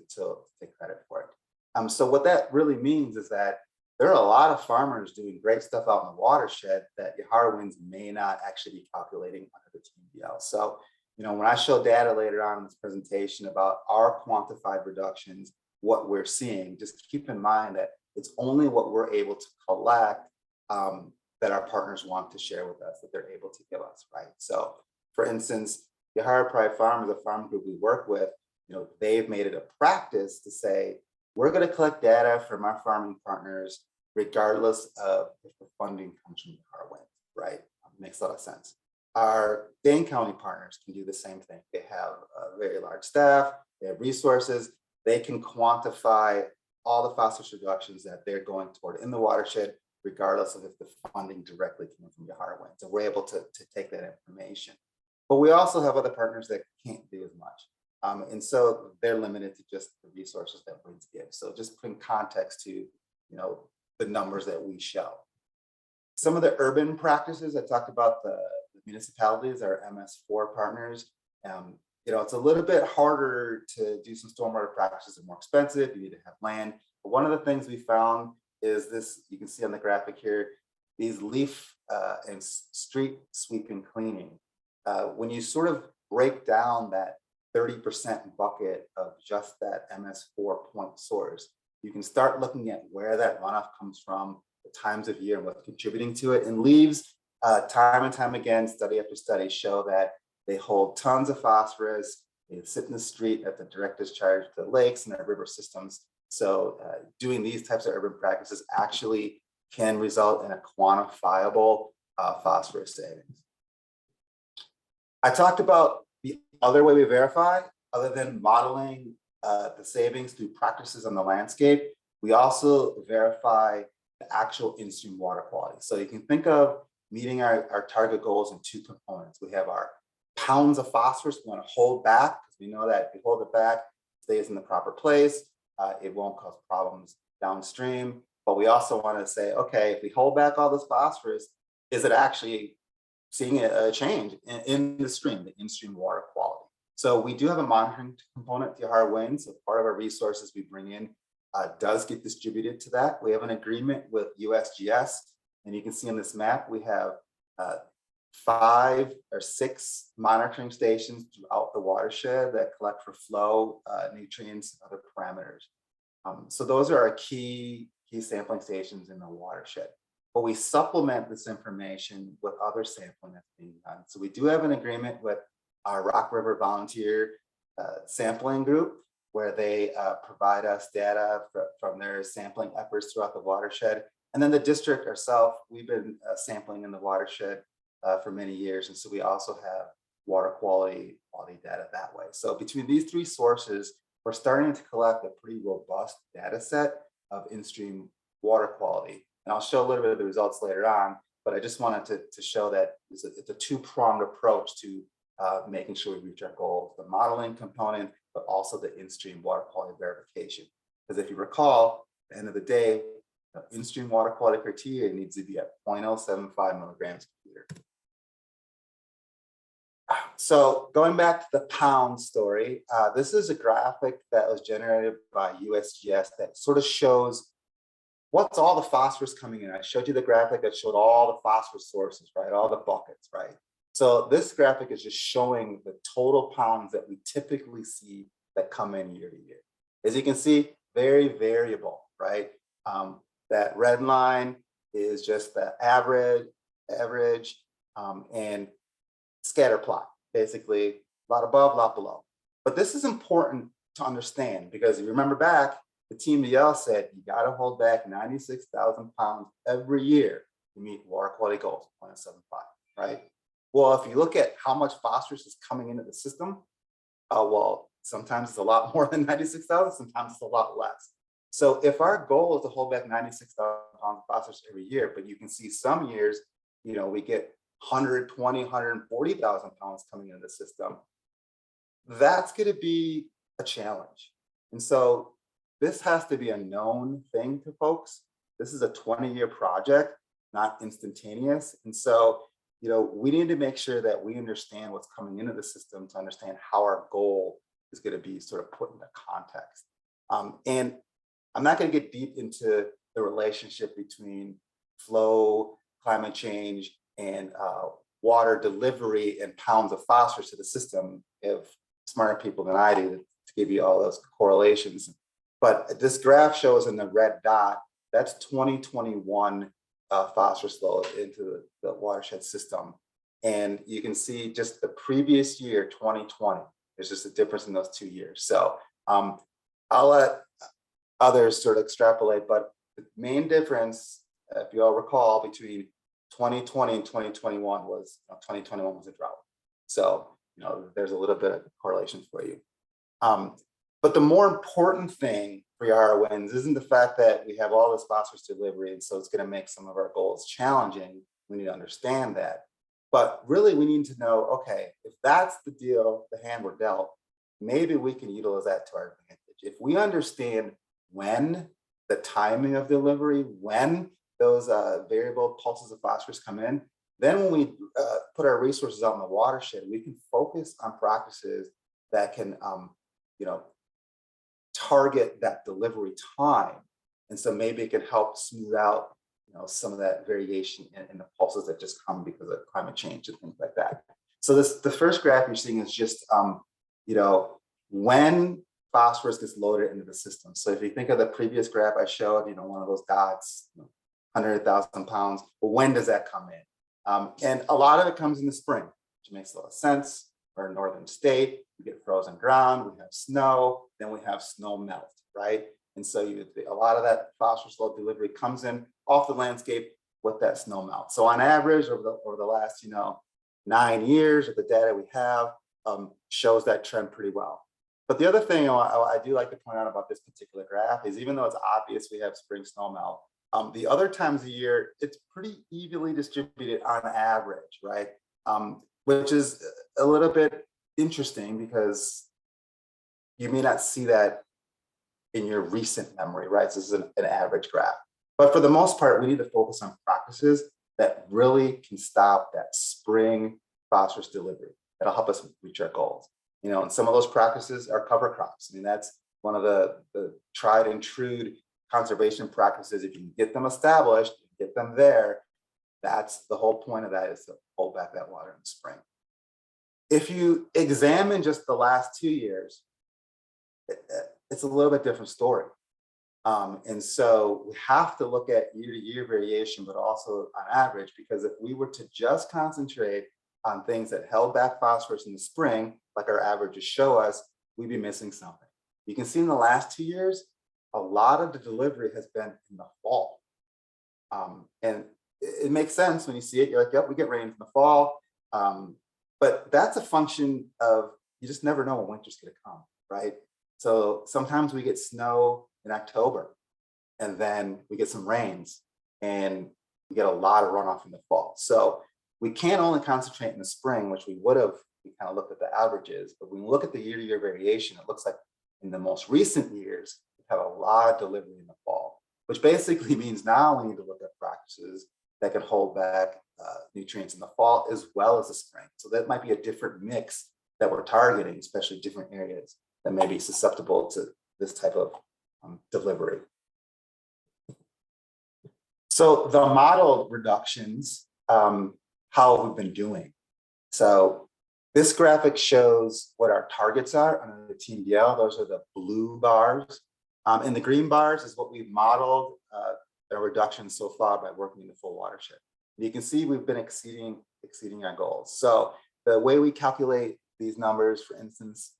take credit for it. So what that really means is that there are a lot of farmers doing great stuff out in the watershed that Yahara WINS may not actually be calculating under the TDL. So, when I show data later on in this presentation about our quantified reductions, what we're seeing, just keep in mind that it's only what we're able to collect that our partners want to share with us, that they're able to give us, right? So, for instance, Yahara Pride Farm is a farm group we work with. They've made it a practice to say, we're going to collect data from our farming partners, regardless of if the funding comes from Yahara WINS, right? Makes a lot of sense. Our Dane County partners can do the same thing. They have a very large staff, they have resources, they can quantify all the phosphorus reductions that they're going toward in the watershed, regardless of if the funding directly came from Yahara WINS. So we're able to take that information. But we also have other partners that can't do as much. And so they're limited to just the resources that WINS gives. So just putting context to, the numbers that we show. Some of the urban practices, I talked about the municipalities, our MS4 partners. It's a little bit harder to do some stormwater practices. They're more expensive. You need to have land. But one of the things we found is this, you can see on the graphic here, these leaf and street sweeping cleaning. When you sort of break down that 30% bucket of just that MS4 point source, you can start looking at where that runoff comes from, the times of year, and what's contributing to it. And leaves, time and time again, study after study show that they hold tons of phosphorus. They sit in the street at the direct discharge to the lakes and our river systems. So doing these types of urban practices actually can result in a quantifiable phosphorus savings. I talked about the other way we verify, other than modeling the savings through practices on the landscape. We also verify the actual in-stream water quality. So you can think of meeting our target goals in two components. We have our pounds of phosphorus we want to hold back, because we know that if we hold it back, it stays in the proper place. It won't cause problems downstream. But we also want to say, okay, if we hold back all this phosphorus, is it actually seeing a change in the stream, the in-stream water quality? So we do have a monitoring component to Yahara WINS. So part of our resources we bring in does get distributed to that. We have an agreement with USGS, and you can see on this map, we have 5 or 6 monitoring stations throughout the watershed that collect for flow, nutrients, and other parameters. So those are our key sampling stations in the watershed. But we supplement this information with other sampling that's being done. So we do have an agreement with our Rock River Volunteer Sampling Group, where they provide us data from their sampling efforts throughout the watershed. And then the district ourselves, we've been sampling in the watershed for many years. And so we also have water quality data that way. So between these 3 sources, we're starting to collect a pretty robust data set of in-stream water quality. And I'll show a little bit of the results later on, but I just wanted to show that it's a 2-pronged approach to making sure we reach our goals, the modeling component, but also the in-stream water quality verification. Because if you recall, at the end of the day, the in-stream water quality criteria needs to be at 0.075 milligrams per liter. So going back to the pound story, this is a graphic that was generated by USGS that sort of shows what's all the phosphorus coming in. I showed you the graphic that showed all the phosphorus sources, right? All the buckets, right? So this graphic is just showing the total pounds that we typically see that come in year to year. As you can see, very variable, right? That red line is just the average, and scatter plot, basically a lot above, a lot below. But this is important to understand, because you remember back, the team DL said you got to hold back 96,000 pounds every year to meet water quality goals, 0.75, right? Well, if you look at how much phosphorus is coming into the system, well, sometimes it's a lot more than 96,000, sometimes it's a lot less. So if our goal is to hold back 96,000 pounds of phosphorus every year, but you can see some years, we get 120, 140,000 pounds coming into the system, that's going to be a challenge. And so this has to be a known thing to folks. This is a 20-year project, not instantaneous. And so, we need to make sure that we understand what's coming into the system to understand how our goal is going to be sort of put into context. And I'm not going to get deep into the relationship between flow, climate change, and water delivery and pounds of phosphorus to the system. If smarter people than I do to give you all those correlations. But this graph shows in the red dot, that's 2021 phosphorus load into the watershed system. And you can see just the previous year, 2020, there's just a difference in those 2 years. So I'll let others sort of extrapolate, but the main difference, if you all recall, between 2020 and 2021 was 2021 was a drought. So there's a little bit of correlation for you. But the more important thing for Yahara WINS isn't the fact that we have all this phosphorus delivery, and so it's going to make some of our goals challenging. We need to understand that. But really, we need to know, okay, if that's the deal, the hand we're dealt, maybe we can utilize that to our advantage. If we understand when the timing of delivery, when those variable pulses of phosphorus come in, then when we put our resources out in the watershed, we can focus on practices that can, target that delivery time. And so maybe it can help smooth out, some of that variation in the pulses that just come because of climate change and things like that. So the first graph you're seeing is just when phosphorus gets loaded into the system. So if you think of the previous graph I showed, one of those dots, 100,000 pounds, but when does that come in? And a lot of it comes in the spring, which makes a lot of sense. We're a northern state, we get frozen ground, we have snow, then we have snow melt, right? And so a lot of that phosphorus load delivery comes in off the landscape with that snow melt. So on average, over the last 9 years of the data we have, shows that trend pretty well. But the other thing I do like to point out about this particular graph is, even though it's obvious we have spring snow melt, the other times of year, it's pretty evenly distributed on average, right? Which is a little bit interesting because you may not see that in your recent memory, right? So this is an average graph. But for the most part, we need to focus on practices that really can stop that spring phosphorus delivery. That'll help us reach our goals. And some of those practices are cover crops. I mean, that's one of the tried and true conservation practices. If you can get them established, get them there, that's the whole point of that, is to hold back that water in the spring. If you examine just the last 2 years, it's a little bit different story. And so we have to look at year-to-year variation, but also on average, because if we were to just concentrate on things that held back phosphorus in the spring, like our averages show us, we'd be missing something. You can see in the last 2 years, a lot of the delivery has been in the fall. And it makes sense when you see it. You're like, yep, we get rain in the fall. But that's a function of, you just never know when winter's gonna come, right? So sometimes we get snow in October, and then we get some rains, and we get a lot of runoff in the fall. So we can't only concentrate in the spring, which we would have, we kind of looked at the averages, but when we look at the year-to-year variation, it looks like in the most recent years, we've had a lot of delivery in the fall, which basically means now we need to look at practices that can hold back nutrients in the fall as well as the spring. So that might be a different mix that we're targeting, especially different areas that may be susceptible to this type of delivery. So the model reductions, how we've been doing. So this graphic shows what our targets are under the TMDL. Those are the blue bars. And the green bars is what we've modeled a reduction so far by working in the full watershed. You can see we've been exceeding our goals. So the way we calculate these numbers, for instance,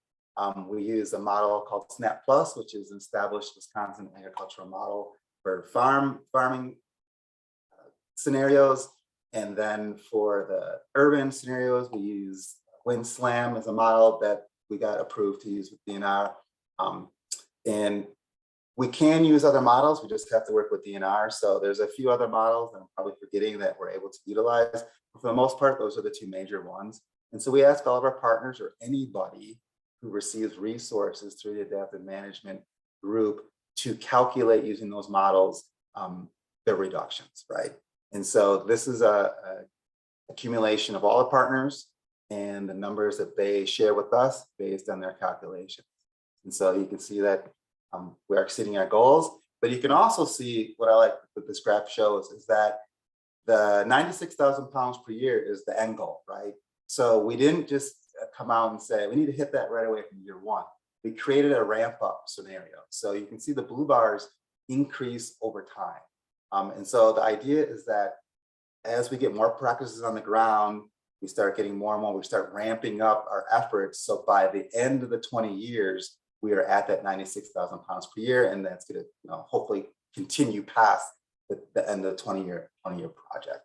we use a model called SNAP Plus, which is an established Wisconsin agricultural model for farming scenarios. And then for the urban scenarios, we use WinSlam as a model that we got approved to use with DNR. And we can use other models, we just have to work with DNR. So there's a few other models that I'm probably forgetting that we're able to utilize. But for the most part, those are the two major ones. And so we ask all of our partners, or anybody who receives resources through the adaptive management group, to calculate using those models their reductions, right? And so this is a accumulation of all the partners and the numbers that they share with us based on their calculations. And so you can see that we're exceeding our goals, but you can also see what I like what this graph shows is that the 96,000 pounds per year is the end goal, right? So we didn't just come out and say, we need to hit that right away from year one. We created a ramp up scenario. So you can see the blue bars increase over time. And so the idea is that as we get more practices on the ground, we start getting more and more, we start ramping up our efforts. So by the end of the 20 years, we are at that 96,000 pounds per year. And that's gonna hopefully continue past the end of the 20-year project.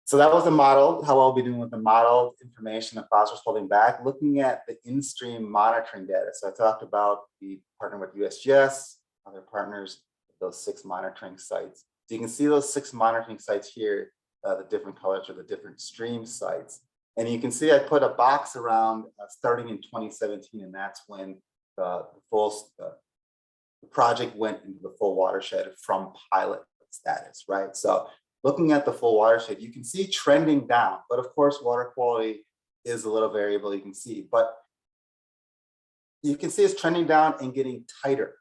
So that was the model, how I'll be doing with the modeled information of phosphorus holding back, looking at the in-stream monitoring data. So I talked about the partner with USGS, other partners, those 6 monitoring sites. So you can see those 6 monitoring sites here, the different colors are the different stream sites. And you can see I put a box around starting in 2017, and that's when the project went into the full watershed from pilot status, right? So looking at the full watershed, you can see trending down, but of course, water quality is a little variable, you can see, but you can see it's trending down and getting tighter.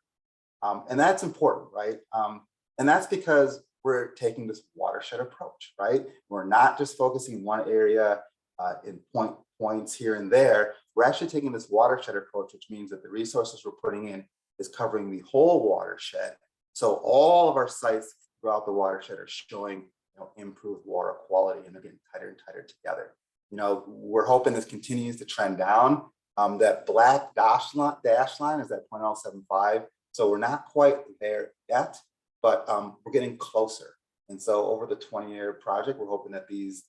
And that's important, right? And that's because we're taking this watershed approach, right? We're not just focusing one area in points here and there. We're actually taking this watershed approach, which means that the resources we're putting in is covering the whole watershed. So all of our sites throughout the watershed are showing improved water quality, and they're getting tighter and tighter together. We're hoping this continues to trend down. That black dash line is at 0.075. So we're not quite there yet, but we're getting closer. And so over the 20-year project, we're hoping that these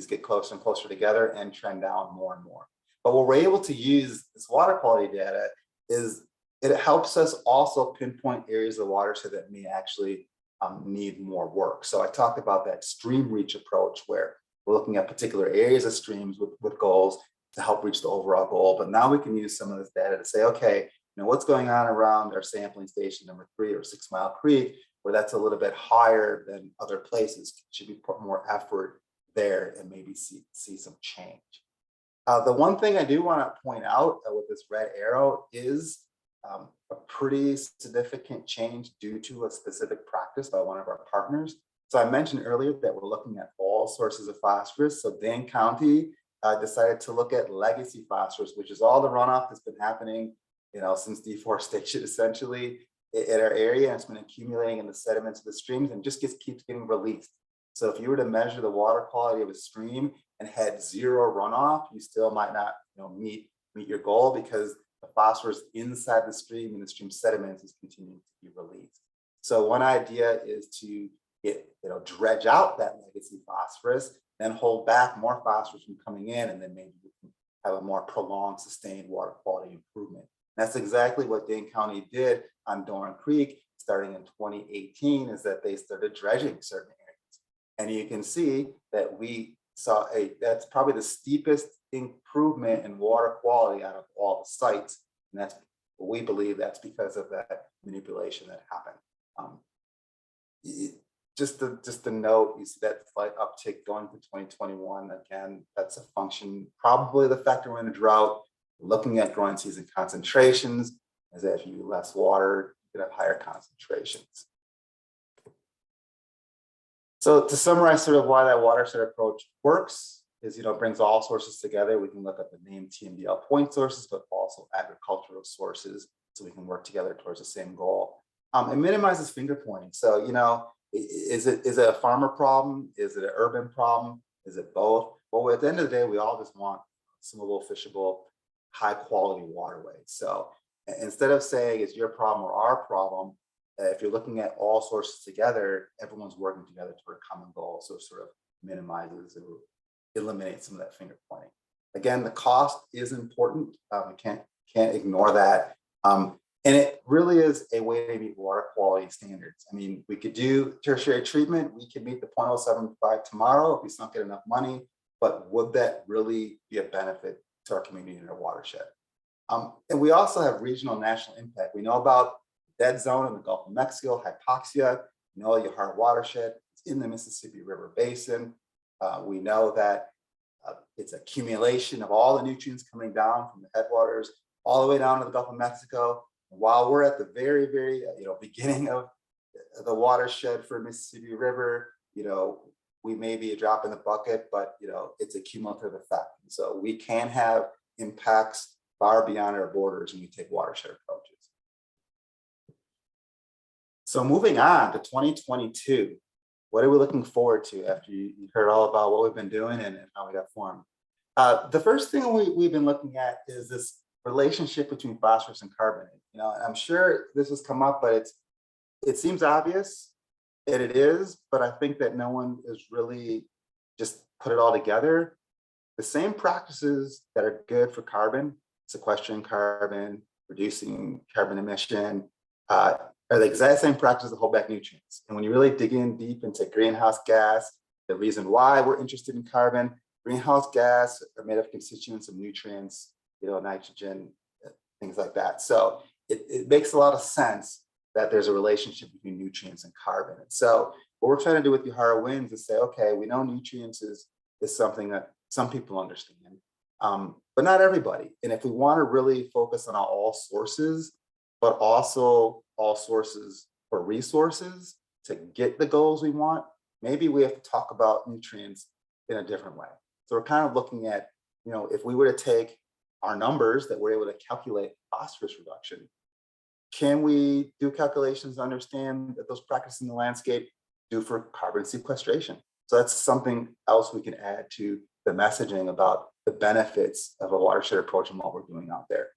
get closer and closer together and trend down more and more. But what we're able to use this water quality data is it helps us also pinpoint areas of the watershed that may actually need more work. So I talked about that stream reach approach, where we're looking at particular areas of streams with goals to help reach the overall goal. But now we can use some of this data to say, okay, what's going on around our sampling station number 3 or 6 Mile Creek, where that's a little bit higher than other places. Should we put more effort there and maybe see some change? The one thing I do want to point out with this red arrow is a pretty significant change due to a specific practice by one of our partners. So I mentioned earlier that we're looking at all sources of phosphorus. So Dane County decided to look at legacy phosphorus, which is all the runoff that's been happening, since deforestation essentially in our area, and it's been accumulating in the sediments of the streams and just keeps getting released. So if you were to measure the water quality of a stream and had 0 runoff, you still might not, meet your goal, because the phosphorus inside the stream and the stream sediments is continuing to be released. So one idea is to dredge out that legacy phosphorus, then hold back more phosphorus from coming in, and then maybe we can have a more prolonged, sustained water quality improvement. And that's exactly what Dane County did on Doran Creek, starting in 2018, is that they started dredging certain areas. And you can see that we saw that's probably the steepest improvement in water quality out of all the sites. And that's we believe that's because of that manipulation that happened. Just to note, you see that slight uptick going to 2021. Again, that's a function, probably the factor we're in a drought. Looking at growing season concentrations, as if you use less water, you could have higher concentrations. So to summarize sort of why that watershed approach works is, it brings all sources together. We can look at the named TMDL point sources, but also agricultural sources, so we can work together towards the same goal. It minimizes finger pointing. So, is it a farmer problem? Is it an urban problem? Is it both? Well, at the end of the day, we all just want swimmable, fishable, high quality waterways. So instead of saying it's your problem or our problem, if you're looking at all sources together, everyone's working together toward a common goal. So it sort of minimizes or eliminates some of that finger pointing. Again, the cost is important. We can't ignore that. And it really is a way to meet water quality standards. I mean, we could do tertiary treatment. We could meet the 0.075 tomorrow if we sunk in enough money, but would that really be a benefit to our community and our watershed? And we also have regional and national impact. We know about the dead zone in the Gulf of Mexico, hypoxia. We know Yahara watershed, it's in the Mississippi River Basin. We know that it's accumulation of all the nutrients coming down from the headwaters all the way down to the Gulf of Mexico. While we're at the very, very beginning of the watershed for Mississippi River, we may be a drop in the bucket, but it's a cumulative effect. And so we can have impacts far beyond our borders when we take watershed approaches. So moving on to 2022, what are we looking forward to after you heard all about what we've been doing and how we got formed? The first thing we've been looking at is this relationship between phosphorus and carbonate. I'm sure this has come up, but it seems obvious, and it is, but I think that no one is really just put it all together. The same practices that are good for carbon, sequestering carbon, reducing carbon emission, are the exact same practices that hold back nutrients. And when you really dig in deep into greenhouse gas, the reason why we're interested in carbon, greenhouse gas are made of constituents of nutrients, nitrogen, things like that. So it makes a lot of sense that there's a relationship between nutrients and carbon. And so what we're trying to do with Yahara WINS is say, okay, we know nutrients is something that some people understand, but not everybody. And if we want to really focus on all sources, but also all sources for resources to get the goals we want, maybe we have to talk about nutrients in a different way. So we're kind of looking at, if we were to take our numbers that we're able to calculate phosphorus reduction, can we do calculations to understand that those practices in the landscape do for carbon sequestration? So that's something else we can add to the messaging about the benefits of a watershed approach and what we're doing out there.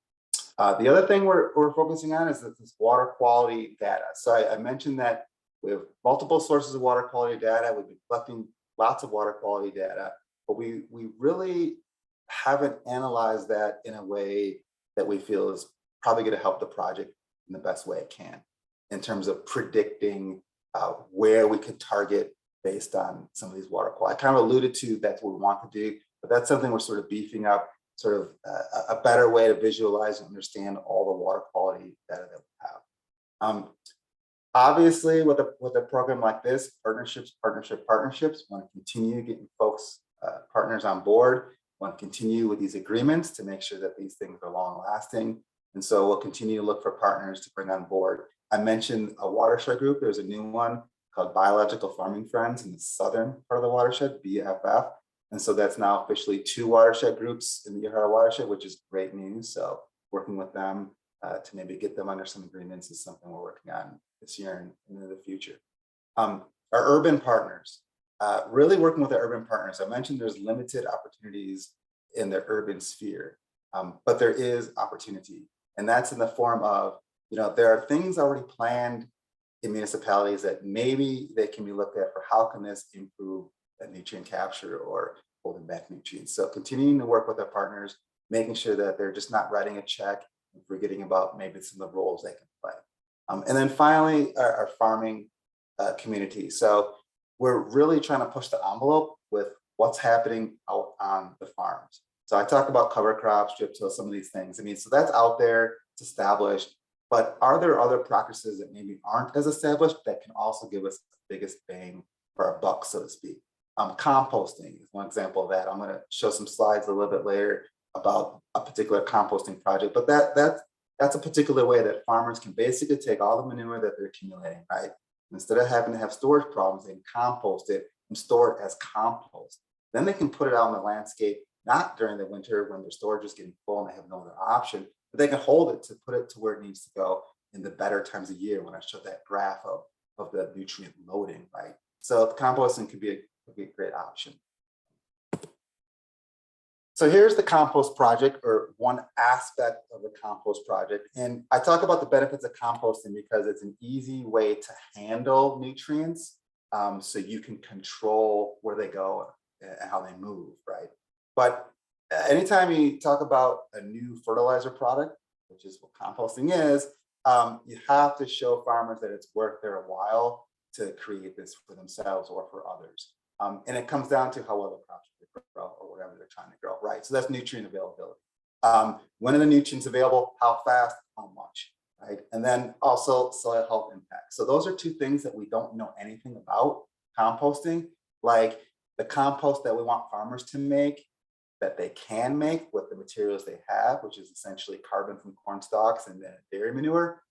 The other thing we're focusing on is this water quality data. So I mentioned that we have multiple sources of water quality data. We've been collecting lots of water quality data, but we really haven't analyzed that in a way that we feel is probably going to help the project in the best way it can, in terms of predicting where we could target based on some of these water quality. I kind of alluded to that's what we want to do, but that's something we're sort of beefing up, sort of a better way to visualize and understand all the water quality data that we have. Obviously, with a program like this, partnerships, want to continue getting folks, partners on board, want to continue with these agreements to make sure that these things are long lasting. And so we'll continue to look for partners to bring on board. I mentioned a watershed group. There's a new one called Biological Farming Friends in the southern part of the watershed, BFF. And so that's now officially 2 watershed groups in the Yahara watershed, which is great news. So working with them to maybe get them under some agreements is something we're working on this year and into the future. Our urban partners, really working with our urban partners. I mentioned there's limited opportunities in the urban sphere, but there is opportunity. And that's in the form of, there are things already planned in municipalities that maybe they can be looked at for how can this improve nutrient capture or holding back nutrients. So continuing to work with our partners, making sure that they're just not writing a check and forgetting about maybe some of the roles they can play. And then finally, our farming community. So we're really trying to push the envelope with what's happening out on the farms. So I talked about cover crops, strip till, some of these things. I mean, so that's out there, it's established, but are there other practices that maybe aren't as established that can also give us the biggest bang for our buck, so to speak? Composting is one example of that. I'm going to show some slides a little bit later about a particular composting project, but that's a particular way that farmers can basically take all the manure that they're accumulating, right? Instead of having to have storage problems, they can compost it and store it as compost. Then they can put it out in the landscape, not during the winter when their storage is getting full and they have no other option, but they can hold it to put it to where it needs to go in the better times of year when I showed that graph of the nutrient loading, right? So composting could be a great option. So here's the compost project, or one aspect of the compost project. And I talk about the benefits of composting because it's an easy way to handle nutrients, so you can control where they go and how they move, right? But anytime you talk about a new fertilizer product, which is what composting is, you have to show farmers that it's worth their while to create this for themselves or for others. And it comes down to how well the crops grow or whatever they're trying to grow, right? So that's nutrient availability. When are the nutrients available? How fast? How much? Right? And then also soil health impact. So those are 2 things that we don't know anything about composting, like the compost that we want farmers to make, that they can make with the materials they have, which is essentially carbon from corn stalks and then dairy manure.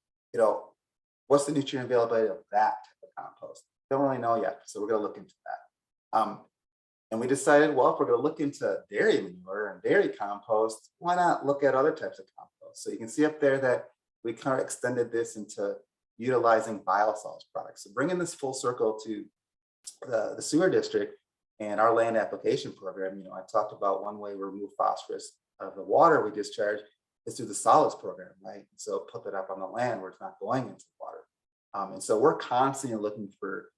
What's the nutrient availability of that type of compost? Don't really know yet, so we're going to look into that. And we decided, well, if we're going to look into dairy manure and dairy compost, why not look at other types of compost? So you can see up there that we kind of extended this into utilizing biosolids products. So bringing this full circle to the sewer district and our land application program. I talked about one way we remove phosphorus out of the water we discharge is through the solids program, right? So put that up on the land where it's not going into the water. And so we're constantly looking for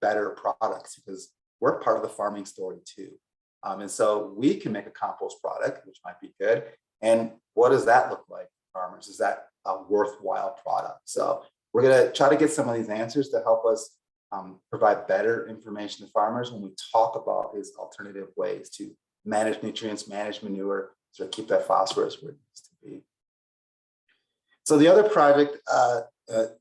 better products because we're part of the farming story too. And so we can make a compost product, which might be good. And what does that look like, farmers? Is that a worthwhile product? So we're going to try to get some of these answers to help us provide better information to farmers when we talk about these alternative ways to manage nutrients, manage manure, so keep that phosphorus where it needs to be. So the other project,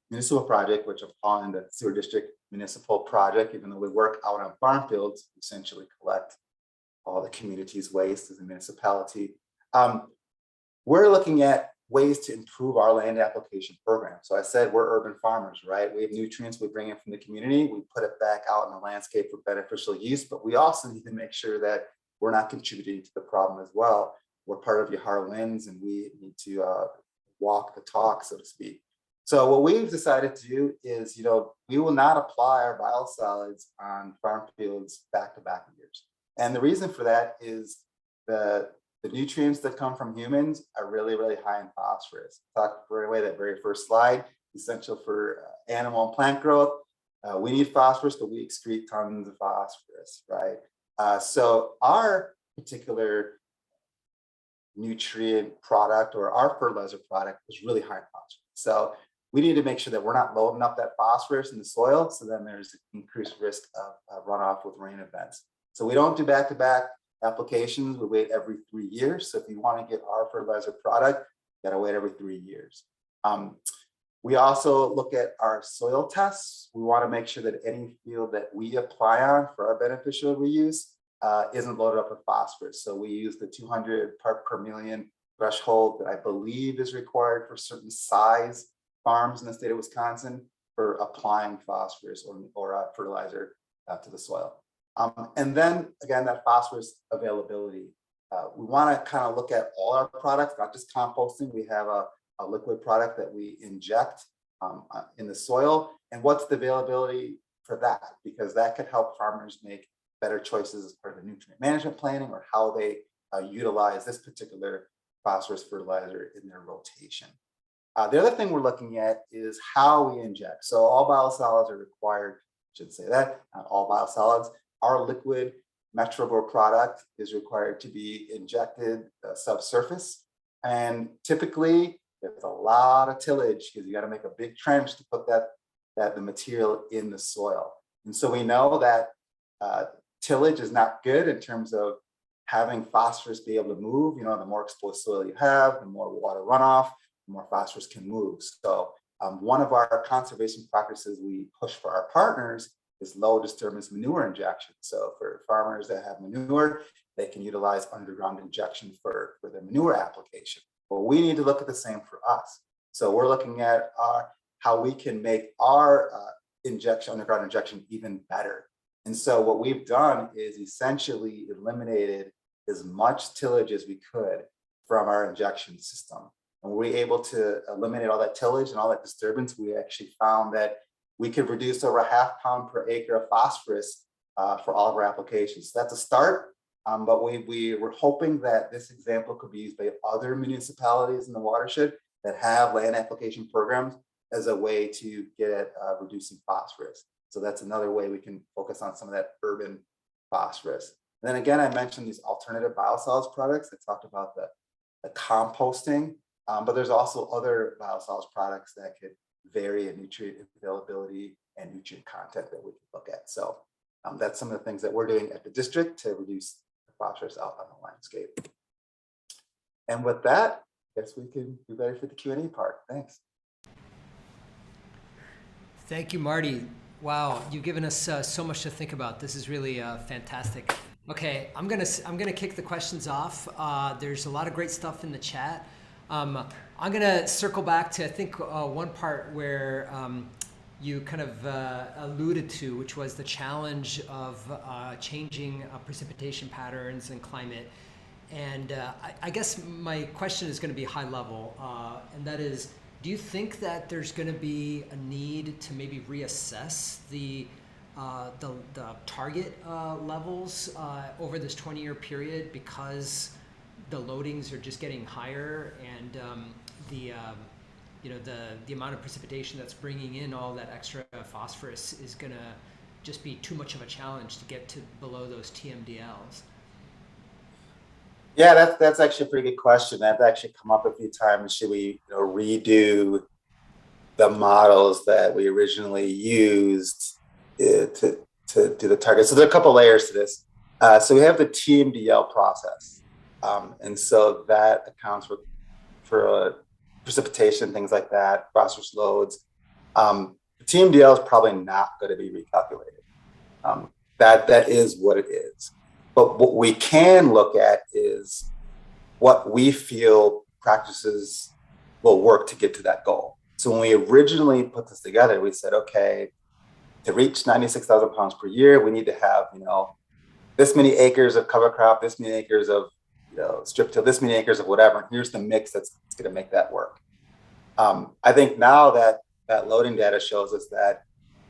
municipal project, which I'm calling the sewer district municipal project, even though we work out on farm fields, essentially collect all the community's waste as a municipality. We're looking at ways to improve our land application program. So I said we're urban farmers, right? We have nutrients we bring in from the community, we put it back out in the landscape for beneficial use, but we also need to make sure that we're not contributing to the problem as well. We're part of Yahara WINS, and we need to walk the talk, so to speak. So what we've decided to do is, we will not apply our biosolids on farm fields back-to-back years. And the reason for that is the nutrients that come from humans are really, really high in phosphorus. Talk right away, that very first slide, essential for animal and plant growth. We need phosphorus, but we excrete tons of phosphorus, right? So our particular nutrient product or our fertilizer product is really high in phosphorus. So we need to make sure that we're not loading up that phosphorus in the soil, so then there's increased risk of runoff with rain events. So we don't do back-to-back applications. We wait every 3 years. So if you want to get our fertilizer product, you gotta wait every 3 years. We also look at our soil tests. We want to make sure that any field that we apply on for our beneficial reuse isn't loaded up with phosphorus. So we use the 200 part per million threshold that I believe is required for certain size farms in the state of Wisconsin for applying phosphorus or fertilizer to the soil. And then again, that phosphorus availability. We want to kind of look at all our products, not just composting. We have a liquid product that we inject in the soil, and what's the availability for that, because that could help farmers make better choices as part of the nutrient management planning or how they utilize this particular phosphorus fertilizer in their rotation. The other thing we're looking at is how we inject. So all biosolids are required, I should say that, not all biosolids. Our liquid Metro product is required to be injected subsurface, and typically there's a lot of tillage because you got to make a big trench to put the material in the soil. And so we know that tillage is not good in terms of having phosphorus be able to move. The more exposed soil you have, the more water runoff, the more phosphorus can move. So one of our conservation practices we push for our partners is low disturbance manure injection. So for farmers that have manure, they can utilize underground injection for their manure application. Well, we need to look at the same for us. So we're looking at how we can make our underground injection even better. And so what we've done is essentially eliminated as much tillage as we could from our injection system. And we were able to eliminate all that tillage and all that disturbance. We actually found that we could reduce over 0.5 pound per acre of phosphorus for all of our applications. So that's a start. But we were hoping that this example could be used by other municipalities in the watershed that have land application programs as a way to get at reducing phosphorus. So that's another way we can focus on some of that urban phosphorus. And then again, I mentioned these alternative biosolids products. I talked about the composting, but there's also other biosolids products that could vary in nutrient availability and nutrient content that we can look at. So that's some of the things that we're doing at the district to reduce phosphorus out on the landscape. And with that, I guess we can be ready for the Q&A part. Thanks. Thank you, Marty. Wow, you've given us so much to think about. This is really fantastic. Okay, I'm gonna kick the questions off. There's a lot of great stuff in the chat. I'm gonna circle back to I think one part where you kind of alluded to, which was the challenge of changing precipitation patterns and climate. And I guess my question is going to be high level, and that is, do you think that there's going to be a need to maybe reassess the target levels over this 20-year period because the loadings are just getting higher and the amount of precipitation that's bringing in all that extra phosphorus is going to just be too much of a challenge to get to below those TMDLs? Yeah, that's actually a pretty good question. That's actually come up a few times. Should we redo the models that we originally used to do the target? So there are a couple layers to this. So we have the TMDL process. And so that accounts for precipitation, things like that, phosphorus loads. TMDL is probably not going to be recalculated. That is what it is. But what we can look at is what we feel practices will work to get to that goal. So when we originally put this together, we said, okay, to reach 96,000 pounds per year, we need to have, this many acres of cover crop, this many acres of strip till, this many acres of whatever. And here's the mix that's going to make that work. I think now that loading data shows us that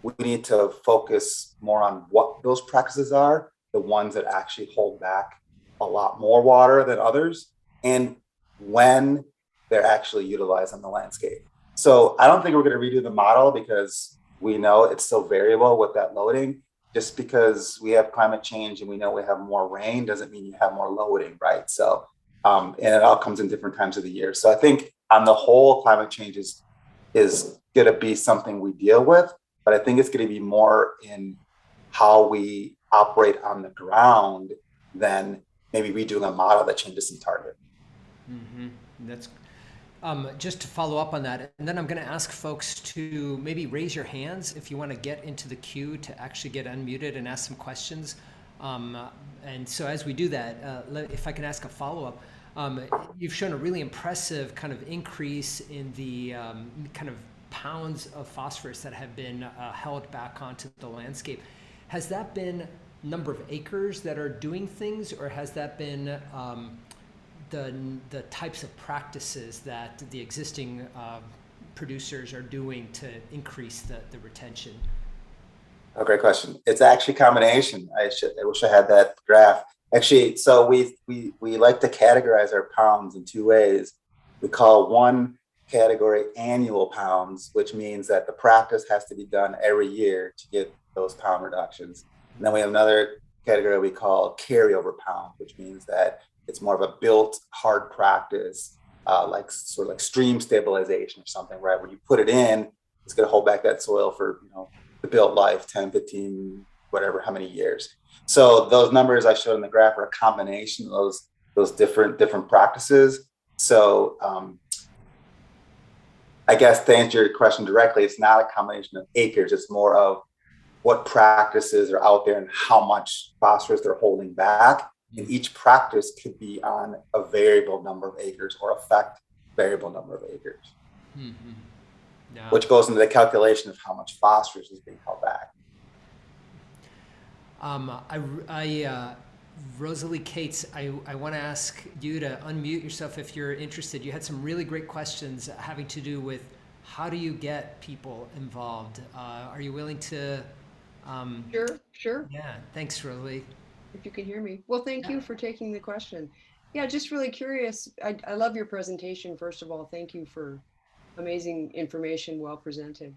we need to focus more on what those practices are, the ones that actually hold back a lot more water than others, and when they're actually utilized on the landscape. So I don't think we're going to redo the model because we know it's still variable with that loading. Just because we have climate change and we know we have more rain doesn't mean you have more loading, right? So, and it all comes in different times of the year. So I think on the whole, climate change is going to be something we deal with, but I think it's going to be more in how we operate on the ground than maybe redoing a model that changes some target. Mm-hmm. That's just to follow up on that, and then I'm going to ask folks to maybe raise your hands if you want to get into the queue to actually get unmuted and ask some questions. And so as we do that, if I can ask a follow-up, you've shown a really impressive kind of increase in the kind of pounds of phosphorus that have been held back onto the landscape. Has that been number of acres that are doing things, or has that been the types of practices that the existing producers are doing to increase the retention? Oh, great question. It's actually a combination. I wish I had that graph. Actually, so we like to categorize our pounds in two ways. We call one category annual pounds, which means that the practice has to be done every year to get those pound reductions. And then we have another category we call carryover pound, which means that it's more of a built hard practice, like sort of like stream stabilization or something, right? When you put it in, it's going to hold back that soil for, the built life, 10, 15, whatever, how many years. So those numbers I showed in the graph are a combination of those different practices. So I guess to answer your question directly, it's not a combination of acres. It's more of what practices are out there and how much phosphorus they're holding back. And each practice could be on a variable number of acres or affect variable number of acres, which goes into the calculation of how much phosphorus is being held back. Rosalie Cates, I want to ask you to unmute yourself if you're interested. You had some really great questions having to do with how do you get people involved? Are you willing to? Sure. Yeah, thanks, Rosalie. If you can hear me. Well, thank you for taking the question. Yeah, just really curious. I love your presentation, first of all. Thank you for amazing information, well presented,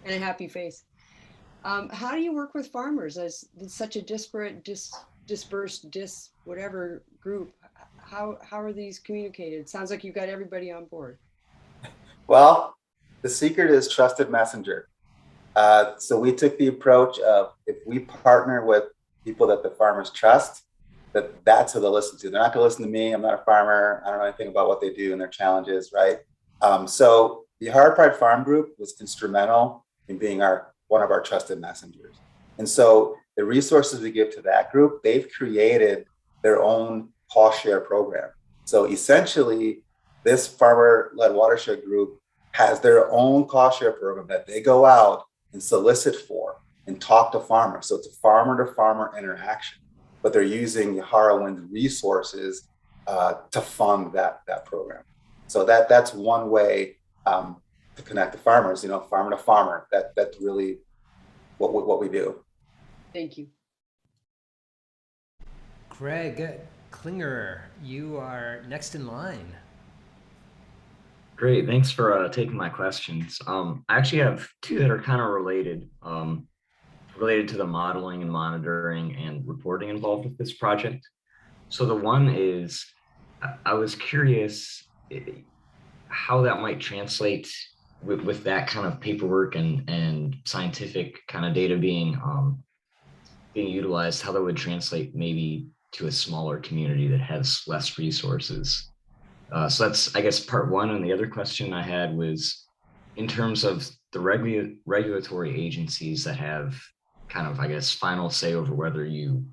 and a happy face. How do you work with farmers as such a disparate, dispersed, whatever group? How are these communicated? Sounds like you've got everybody on board. Well, the secret is trusted messenger. So we took the approach of if we partner with people that the farmers trust, that's who they'll listen to. They're not going to listen to me. I'm not a farmer. I don't know anything about what they do and their challenges, right? So the Yahara Pride Farm Group was instrumental in being one of our trusted messengers. And so the resources we give to that group, they've created their own cost share program. So essentially, this farmer-led watershed group has their own cost share program that they go out and solicit for and talk to farmers. So it's a farmer-to-farmer interaction, but they're using Yahara WINS resources to fund that program. So that's one way to connect the farmers, farmer to farmer. That's really what we do. Thank you. Greg Klinger, you are next in line. Great, thanks for taking my questions. I actually have two that are kind of related to the modeling and monitoring and reporting involved with this project. So the one is, I was curious how that might translate with that kind of paperwork and scientific kind of data being utilized, how that would translate maybe to a smaller community that has less resources. So that's, I guess, part one. And the other question I had was in terms of the regulatory agencies that have kind of, I guess, final say over whether you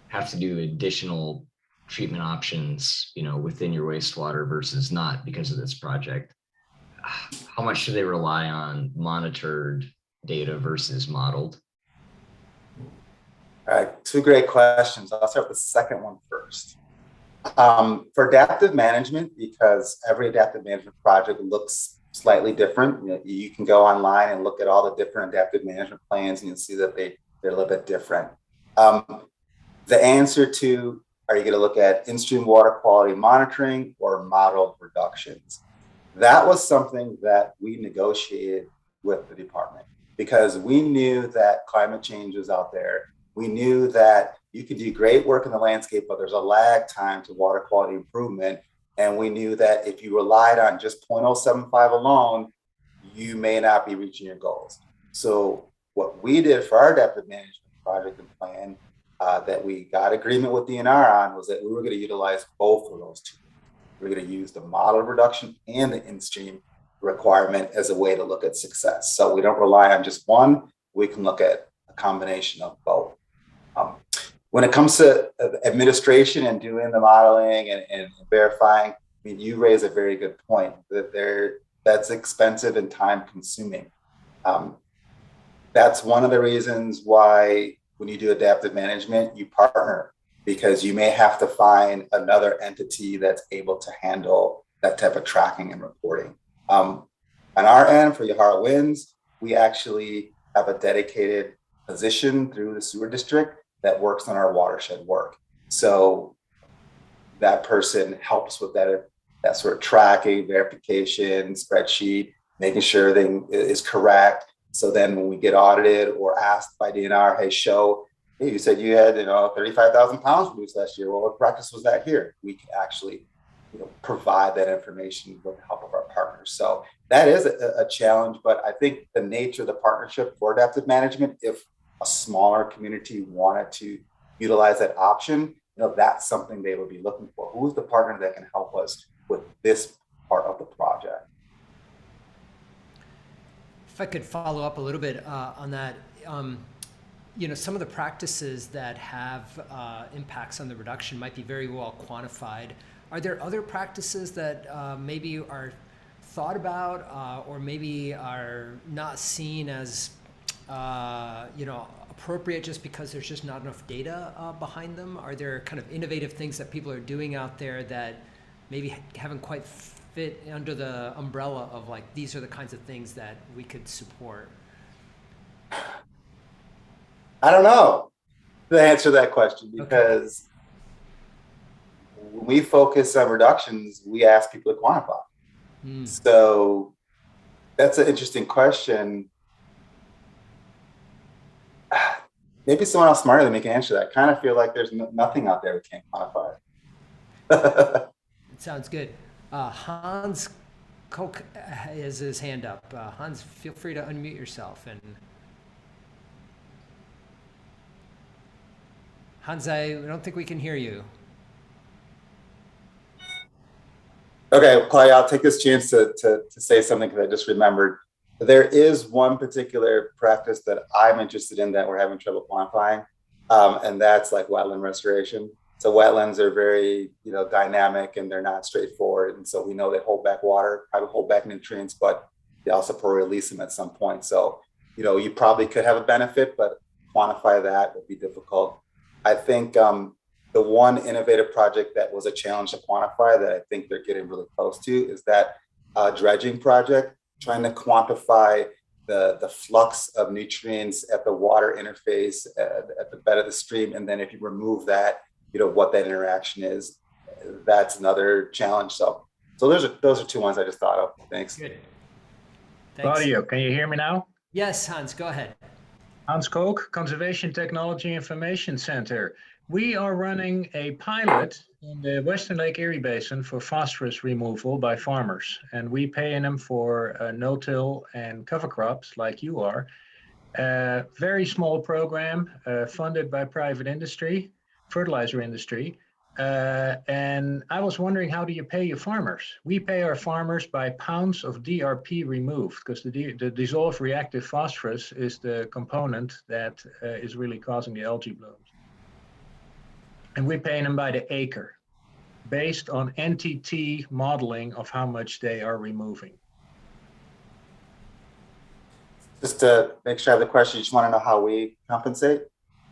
have to do additional treatment options, within your wastewater versus not because of this project. How much do they rely on monitored data versus modeled? All right, two great questions. I'll start with the second one first. For adaptive management, because every adaptive management project looks slightly different, you can go online and look at all the different adaptive management plans and you'll see that they're a little bit different. The answer to, are you going to look at in-stream water quality monitoring or modeled reductions? That was something that we negotiated with the department because we knew that climate change was out there. We knew that you could do great work in the landscape, but there's a lag time to water quality improvement. And we knew that if you relied on just 0.075 alone, you may not be reaching your goals. So what we did for our adaptive management project and plan that we got agreement with DNR on was that we were going to utilize both of those two. We're going to use the model reduction and the in-stream requirement as a way to look at success. So we don't rely on just one, we can look at a combination of both. When it comes to administration and doing the modeling and verifying, I mean, you raise a very good point that that's expensive and time consuming. That's one of the reasons why when you do adaptive management, you partner, because you may have to find another entity that's able to handle that type of tracking and reporting. On our end for Yahara WINS, we actually have a dedicated position through the sewer district that works on our watershed work. So that person helps with that sort of tracking, verification, spreadsheet, making sure everything is correct. So then when we get audited or asked by DNR, hey, you said you had 35,000 pounds produced last year. Well, what practice was that here? We can actually provide that information with the help of our partners. So that is a challenge, but I think the nature of the partnership for adaptive management, if a smaller community wanted to utilize that option, that's something they would be looking for. Who's the partner that can help us with this part of the project? If I could follow up a little bit on that, some of the practices that have impacts on the reduction might be very well quantified. Are there other practices that maybe are thought about or maybe are not seen as appropriate just because there's just not enough data behind them? Are there kind of innovative things that people are doing out there that maybe haven't quite fit under the umbrella of like, these are the kinds of things that we could support? I don't know the answer to that question, because when we focus on reductions, we ask people to quantify. So that's an interesting question. Maybe someone else smarter than me can answer that. I kind of feel like there's nothing out there we can't quantify. It sounds good. Hans Koch has his hand up. Hans, feel free to unmute yourself. And Hans, I don't think we can hear you. Okay, Claudia, I'll take this chance to say something because I just remembered. There is one particular practice that I'm interested in that we're having trouble quantifying, and that's like wetland restoration. So wetlands are very, dynamic and they're not straightforward. And so we know they hold back water, probably hold back nutrients, but they also probably release them at some point. So, you probably could have a benefit, but quantify that would be difficult. I think the one innovative project that was a challenge to quantify that I think they're getting really close to is that dredging project, trying to quantify the flux of nutrients at the water interface at the bed of the stream. And then if you remove that, what that interaction is, that's another challenge. So those are two ones I just thought of. Thanks. Good. Thanks. Claudio, can you hear me now? Yes, Hans, go ahead. Hans Koch, Conservation Technology Information Center. We are running a pilot in the Western Lake Erie Basin for phosphorus removal by farmers. And we paying them for no-till and cover crops like you are. Very small program funded by private industry, fertilizer industry. And I was wondering, how do you pay your farmers? We pay our farmers by pounds of DRP removed, because the dissolved reactive phosphorus is the component that is really causing the algae blooms. And we're paying them by the acre, based on NTT modeling of how much they are removing. Just to make sure I have the question, you just want to know how we compensate?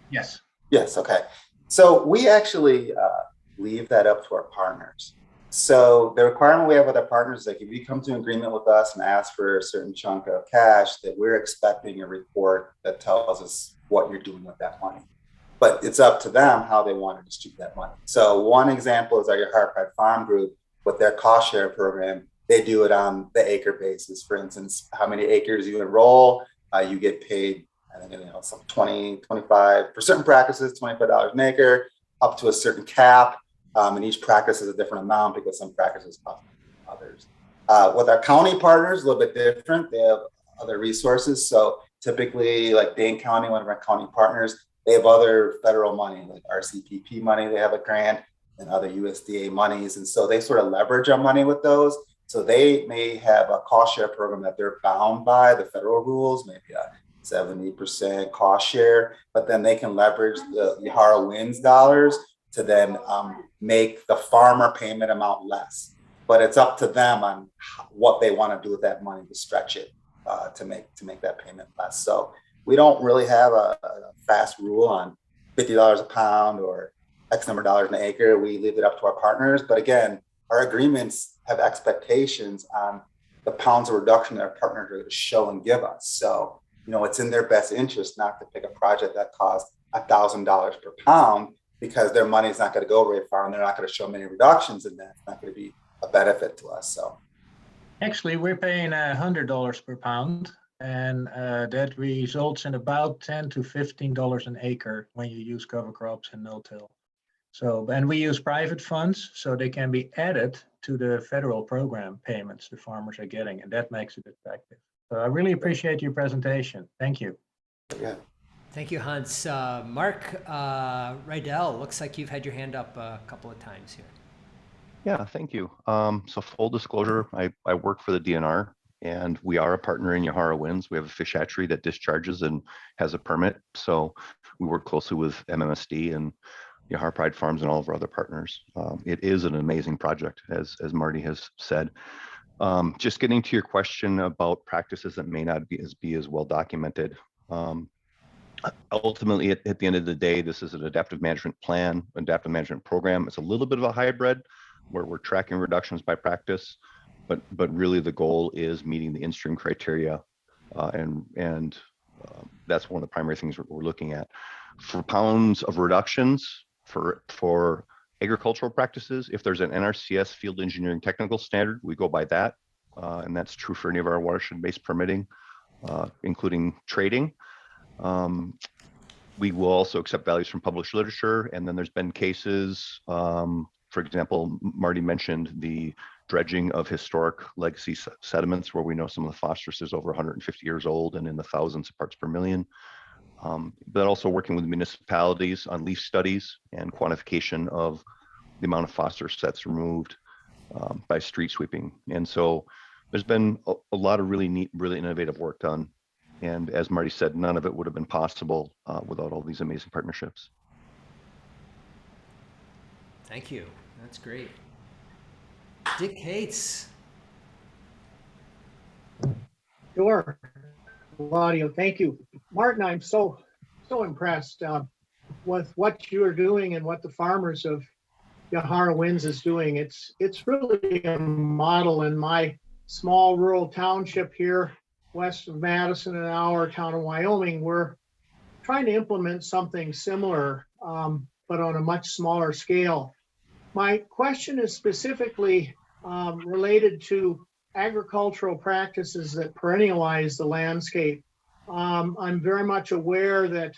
Yes. Yes, okay. So we actually leave that up to our partners. So the requirement we have with our partners is like if you come to an agreement with us and ask for a certain chunk of cash, that we're expecting a report that tells us what you're doing with that money. But it's up to them how they want to distribute that money. So one example is our Yahara Pride Farm Group with their cost share program. They do it on the acre basis. For instance, how many acres you enroll, you get paid, I think, some 20, 25, for certain practices, $25 an acre, up to a certain cap. And each practice is a different amount because some practices cost more than others. With our county partners, a little bit different. They have other resources. So typically, like Dane County, one of our county partners, they have other federal money, like RCPP money, they have a grant, and other USDA monies. And so they sort of leverage our money with those. So they may have a cost share program that they're bound by the federal rules, maybe a 70% cost share, but then they can leverage the Yahara WINS dollars to then make the farmer payment amount less. But it's up to them on what they want to do with that money to stretch it to make that payment less. So we don't really have a fast rule on $50 a pound or X number of dollars an acre. We leave it up to our partners. But again, our agreements have expectations on the pounds of reduction that our partners are going to show and give us. So, it's in their best interest not to pick a project that costs $1,000 per pound, because their money is not going to go very far and they're not going to show many reductions in that. It's not going to be a benefit to us. So Actually, we're paying $100 per pound, and that results in about $10 to $15 an acre when you use cover crops and no-till. So, and we use private funds, so they can be added to the federal program payments the farmers are getting, and that makes it effective. So I really appreciate your presentation. Thank you. yeah. Thank you, Hans. Mark Rydell, looks like you've had your hand up a couple of times here. Yeah, thank you. So full disclosure, I work for the DNR, and we are a partner in Yahara WINS. We have a fish hatchery that discharges and has a permit. So we work closely with MMSD and Yahara Pride Farms and all of our other partners. It is an amazing project, as Marty has said. Just getting to your question about practices that may not be as well documented. Ultimately, at the end of the day, this is an adaptive management plan, adaptive management program. It's a little bit of a hybrid where we're tracking reductions by practice, but really the goal is meeting the in-stream criteria, and that's one of the primary things we're looking at. For pounds of reductions for agricultural practices, if there's an NRCS field engineering technical standard, we go by that, and that's true for any of our watershed-based permitting, including trading. We will also accept values from published literature, and then there's been cases, for example, Marty mentioned the dredging of historic legacy sediments where we know some of the phosphorus is over 150 years old and in the thousands of parts per million. But also working with municipalities on leaf studies and quantification of the amount of phosphorus that's removed by street sweeping. And so there's been a lot of really neat, really innovative work done. And as Marty said, none of it would have been possible without all these amazing partnerships. Thank you. That's great. Dick Hates. Sure. Claudio, thank you. Martin, I'm so impressed with what you are doing and what the farmers of Yahara WINS is doing. It's really a model in my small rural township here west of Madison and our town of Wyoming. We're trying to implement something similar, but on a much smaller scale. My question is specifically related to agricultural practices that perennialize the landscape. I'm very much aware that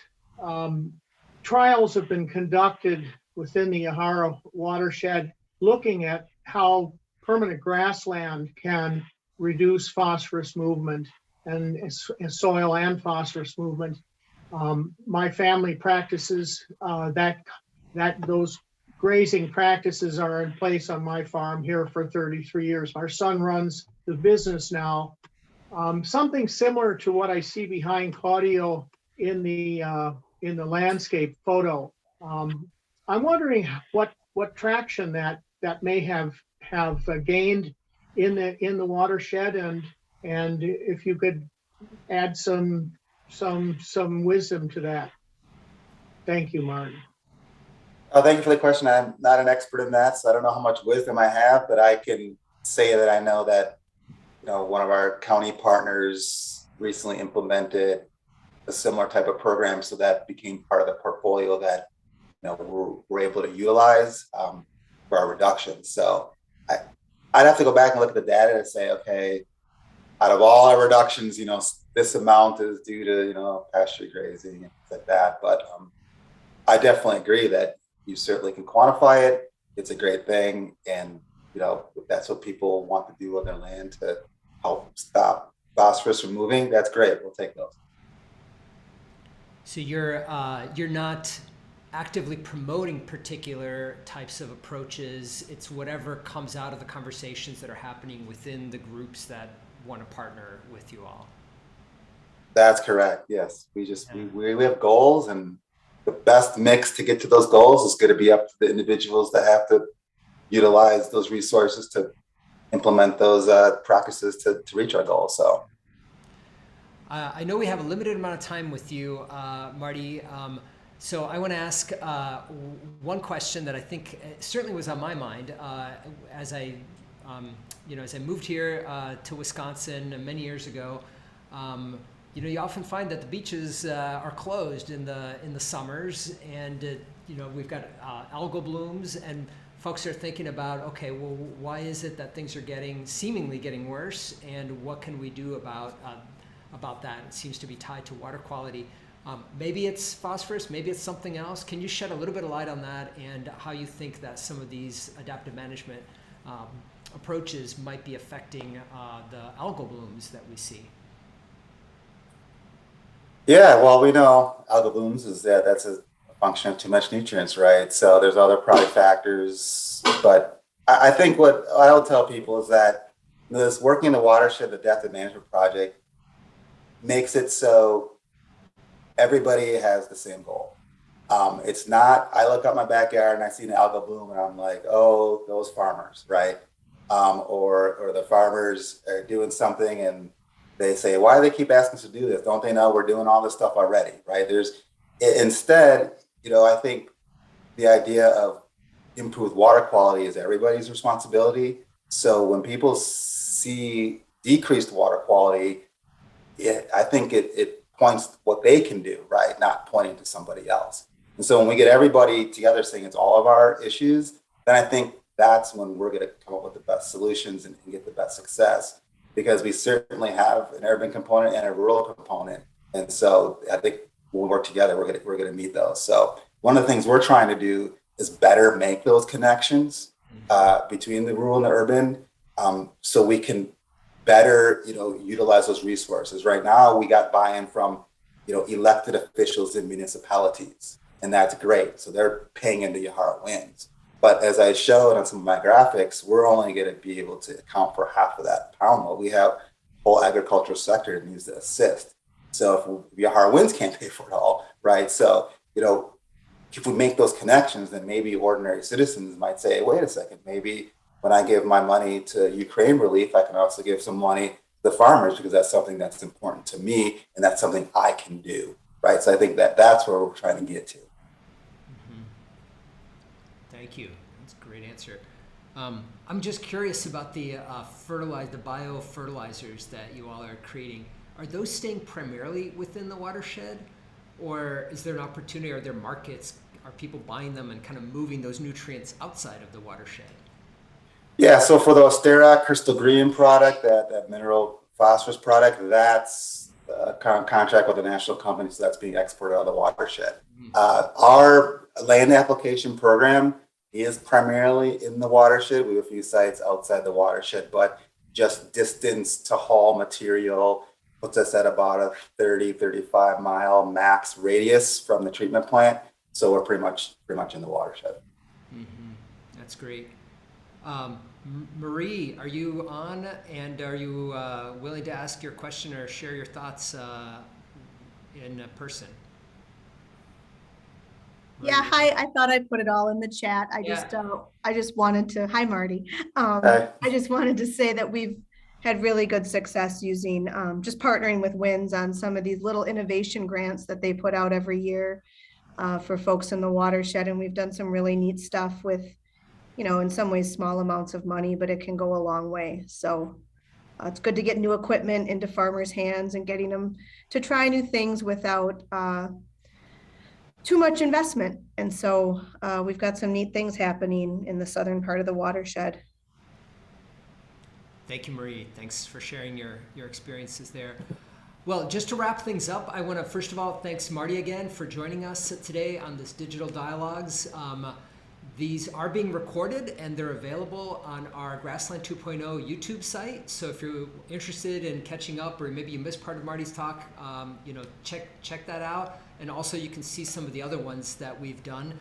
trials have been conducted within the Yahara watershed looking at how permanent grassland can reduce phosphorus movement and soil and phosphorus movement. My family practices those grazing practices are in place on my farm here for 33 years. Our son runs the business now. Something similar to what I see behind Claudio in the landscape photo. I'm wondering what traction that may have gained in the watershed, and if you could add some wisdom to that. Thank you, Martin. Oh, thank you for the question. I'm not an expert in that, so I don't know how much wisdom I have, but I can say that I know that, one of our county partners recently implemented a similar type of program, so that became part of the portfolio that we're able to utilize for our reductions. So I'd have to go back and look at the data and say, okay, out of all our reductions, this amount is due to pasture grazing and things like that. But I definitely agree that you certainly can quantify it. It's a great thing, and if that's what people want to do on their land to help stop phosphorus from moving, that's great. We'll take those. So you're not actively promoting particular types of approaches. It's whatever comes out of the conversations that are happening within the groups that want to partner with you all. That's correct. Yes, we have goals, and the best mix to get to those goals is going to be up to the individuals that have to utilize those resources to implement those practices to reach our goals. So I know we have a limited amount of time with you, Marty. So I want to ask one question that I think certainly was on my mind as I moved here to Wisconsin many years ago. You often find that the beaches are closed in the summers, and we've got algal blooms, and folks are thinking about, okay, well, why is it that things are seemingly getting worse, and what can we do about that? It seems to be tied to water quality. Maybe it's phosphorus, maybe it's something else. Can you shed a little bit of light on that, and how you think that some of these adaptive management approaches might be affecting the algal blooms that we see? yeah, well, we know algal blooms that's a function of too much nutrients, right? So there's other product factors, but I think what I'll tell people is that this working in the watershed, the adaptive management project, makes it so everybody has the same goal. It's not, I look out my backyard and I see an algal bloom and I'm like, oh, those farmers, right? Or the farmers are doing something and they say, why do they keep asking us to do this? Don't they know we're doing all this stuff already, right? Instead, I think the idea of improved water quality is everybody's responsibility. So when people see decreased water quality, I think it points to what they can do, right? Not pointing to somebody else. And so when we get everybody together saying it's all of our issues, then I think that's when we're going to come up with the best solutions and get the best success, because we certainly have an urban component and a rural component. And so I think when we work together, we're going to meet those. So one of the things we're trying to do is better make those connections between the rural and the urban, so we can better, utilize those resources. Right now, we got buy-in from, elected officials in municipalities, and that's great. So they're paying into Yahara WINS. But as I showed on some of my graphics, we're only going to be able to account for half of that pound load. We have a whole agricultural sector that needs to assist. So if Yahara WINS can't pay for it all, right? So, if we make those connections, then maybe ordinary citizens might say, wait a second, maybe when I give my money to Ukraine relief, I can also give some money to the farmers, because that's something that's important to me and that's something I can do, right? So I think that's where we're trying to get to. Mm-hmm. Thank you. That's a great answer. I'm just curious about the biofertilizers that you all are creating. Are those staying primarily within the watershed, or is there an opportunity? Are there markets? Are people buying them and kind of moving those nutrients outside of the watershed? Yeah, so for the Ostera Crystal Green product, that mineral phosphorus product, that's a contract with a national company, so that's being exported out of the watershed. Our land application program is primarily in the watershed. We have a few sites outside the watershed, but just distance to haul material puts us at about a 35 mile max radius from the treatment plant. So we're pretty much in the watershed. Mm-hmm. That's great. Marie, are you on, and are you willing to ask your question or share your thoughts in person? Yeah, hi. I thought I put it all in the chat. I just wanted to, hi Marty. I just wanted to say that we've had really good success using, just partnering with WINS on some of these little innovation grants that they put out every year. for folks in the watershed. And we've done some really neat stuff with, in some ways, small amounts of money, but it can go a long way. So it's good to get new equipment into farmers' hands and getting them to try new things without too much investment. And so we've got some neat things happening in the southern part of the watershed. Thank you, Marie. Thanks for sharing your experiences there. Well, just to wrap things up, I want to first of all thanks Martye again for joining us today on this Digital Dialogues. These are being recorded and they're available on our Grassland 2.0 YouTube site. So if you're interested in catching up, or maybe you missed part of Marty's talk, check that out. And also you can see some of the other ones that we've done.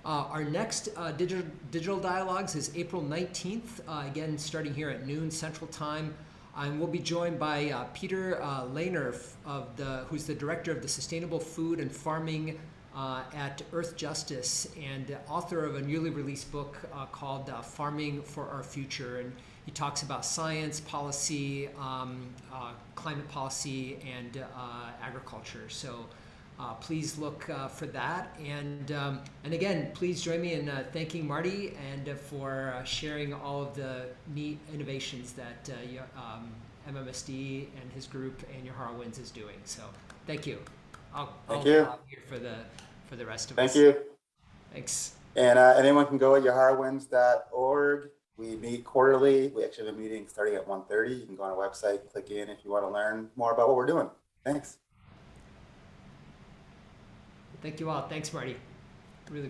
Our next Digital Dialogues is April 19th, again starting here at noon Central Time. And we'll be joined by Peter Lehner, who's the director of the Sustainable Food and Farming at Earth Justice, and author of a newly released book called Farming for Our Future. And he talks about science, policy, climate policy, and agriculture. So please look for that. And again, please join me in thanking Martye and for sharing all of the neat innovations that MMSD and his group and Yahara WINS is doing. So thank you. Thank you. I'll be here for the rest of us. Thank you. Thanks. And anyone can go at yaharawins.org. We meet quarterly. We actually have a meeting starting at 1:30. You can go on our website, click in if you want to learn more about what we're doing. Thanks. Thank you all. Thanks, Martye. Really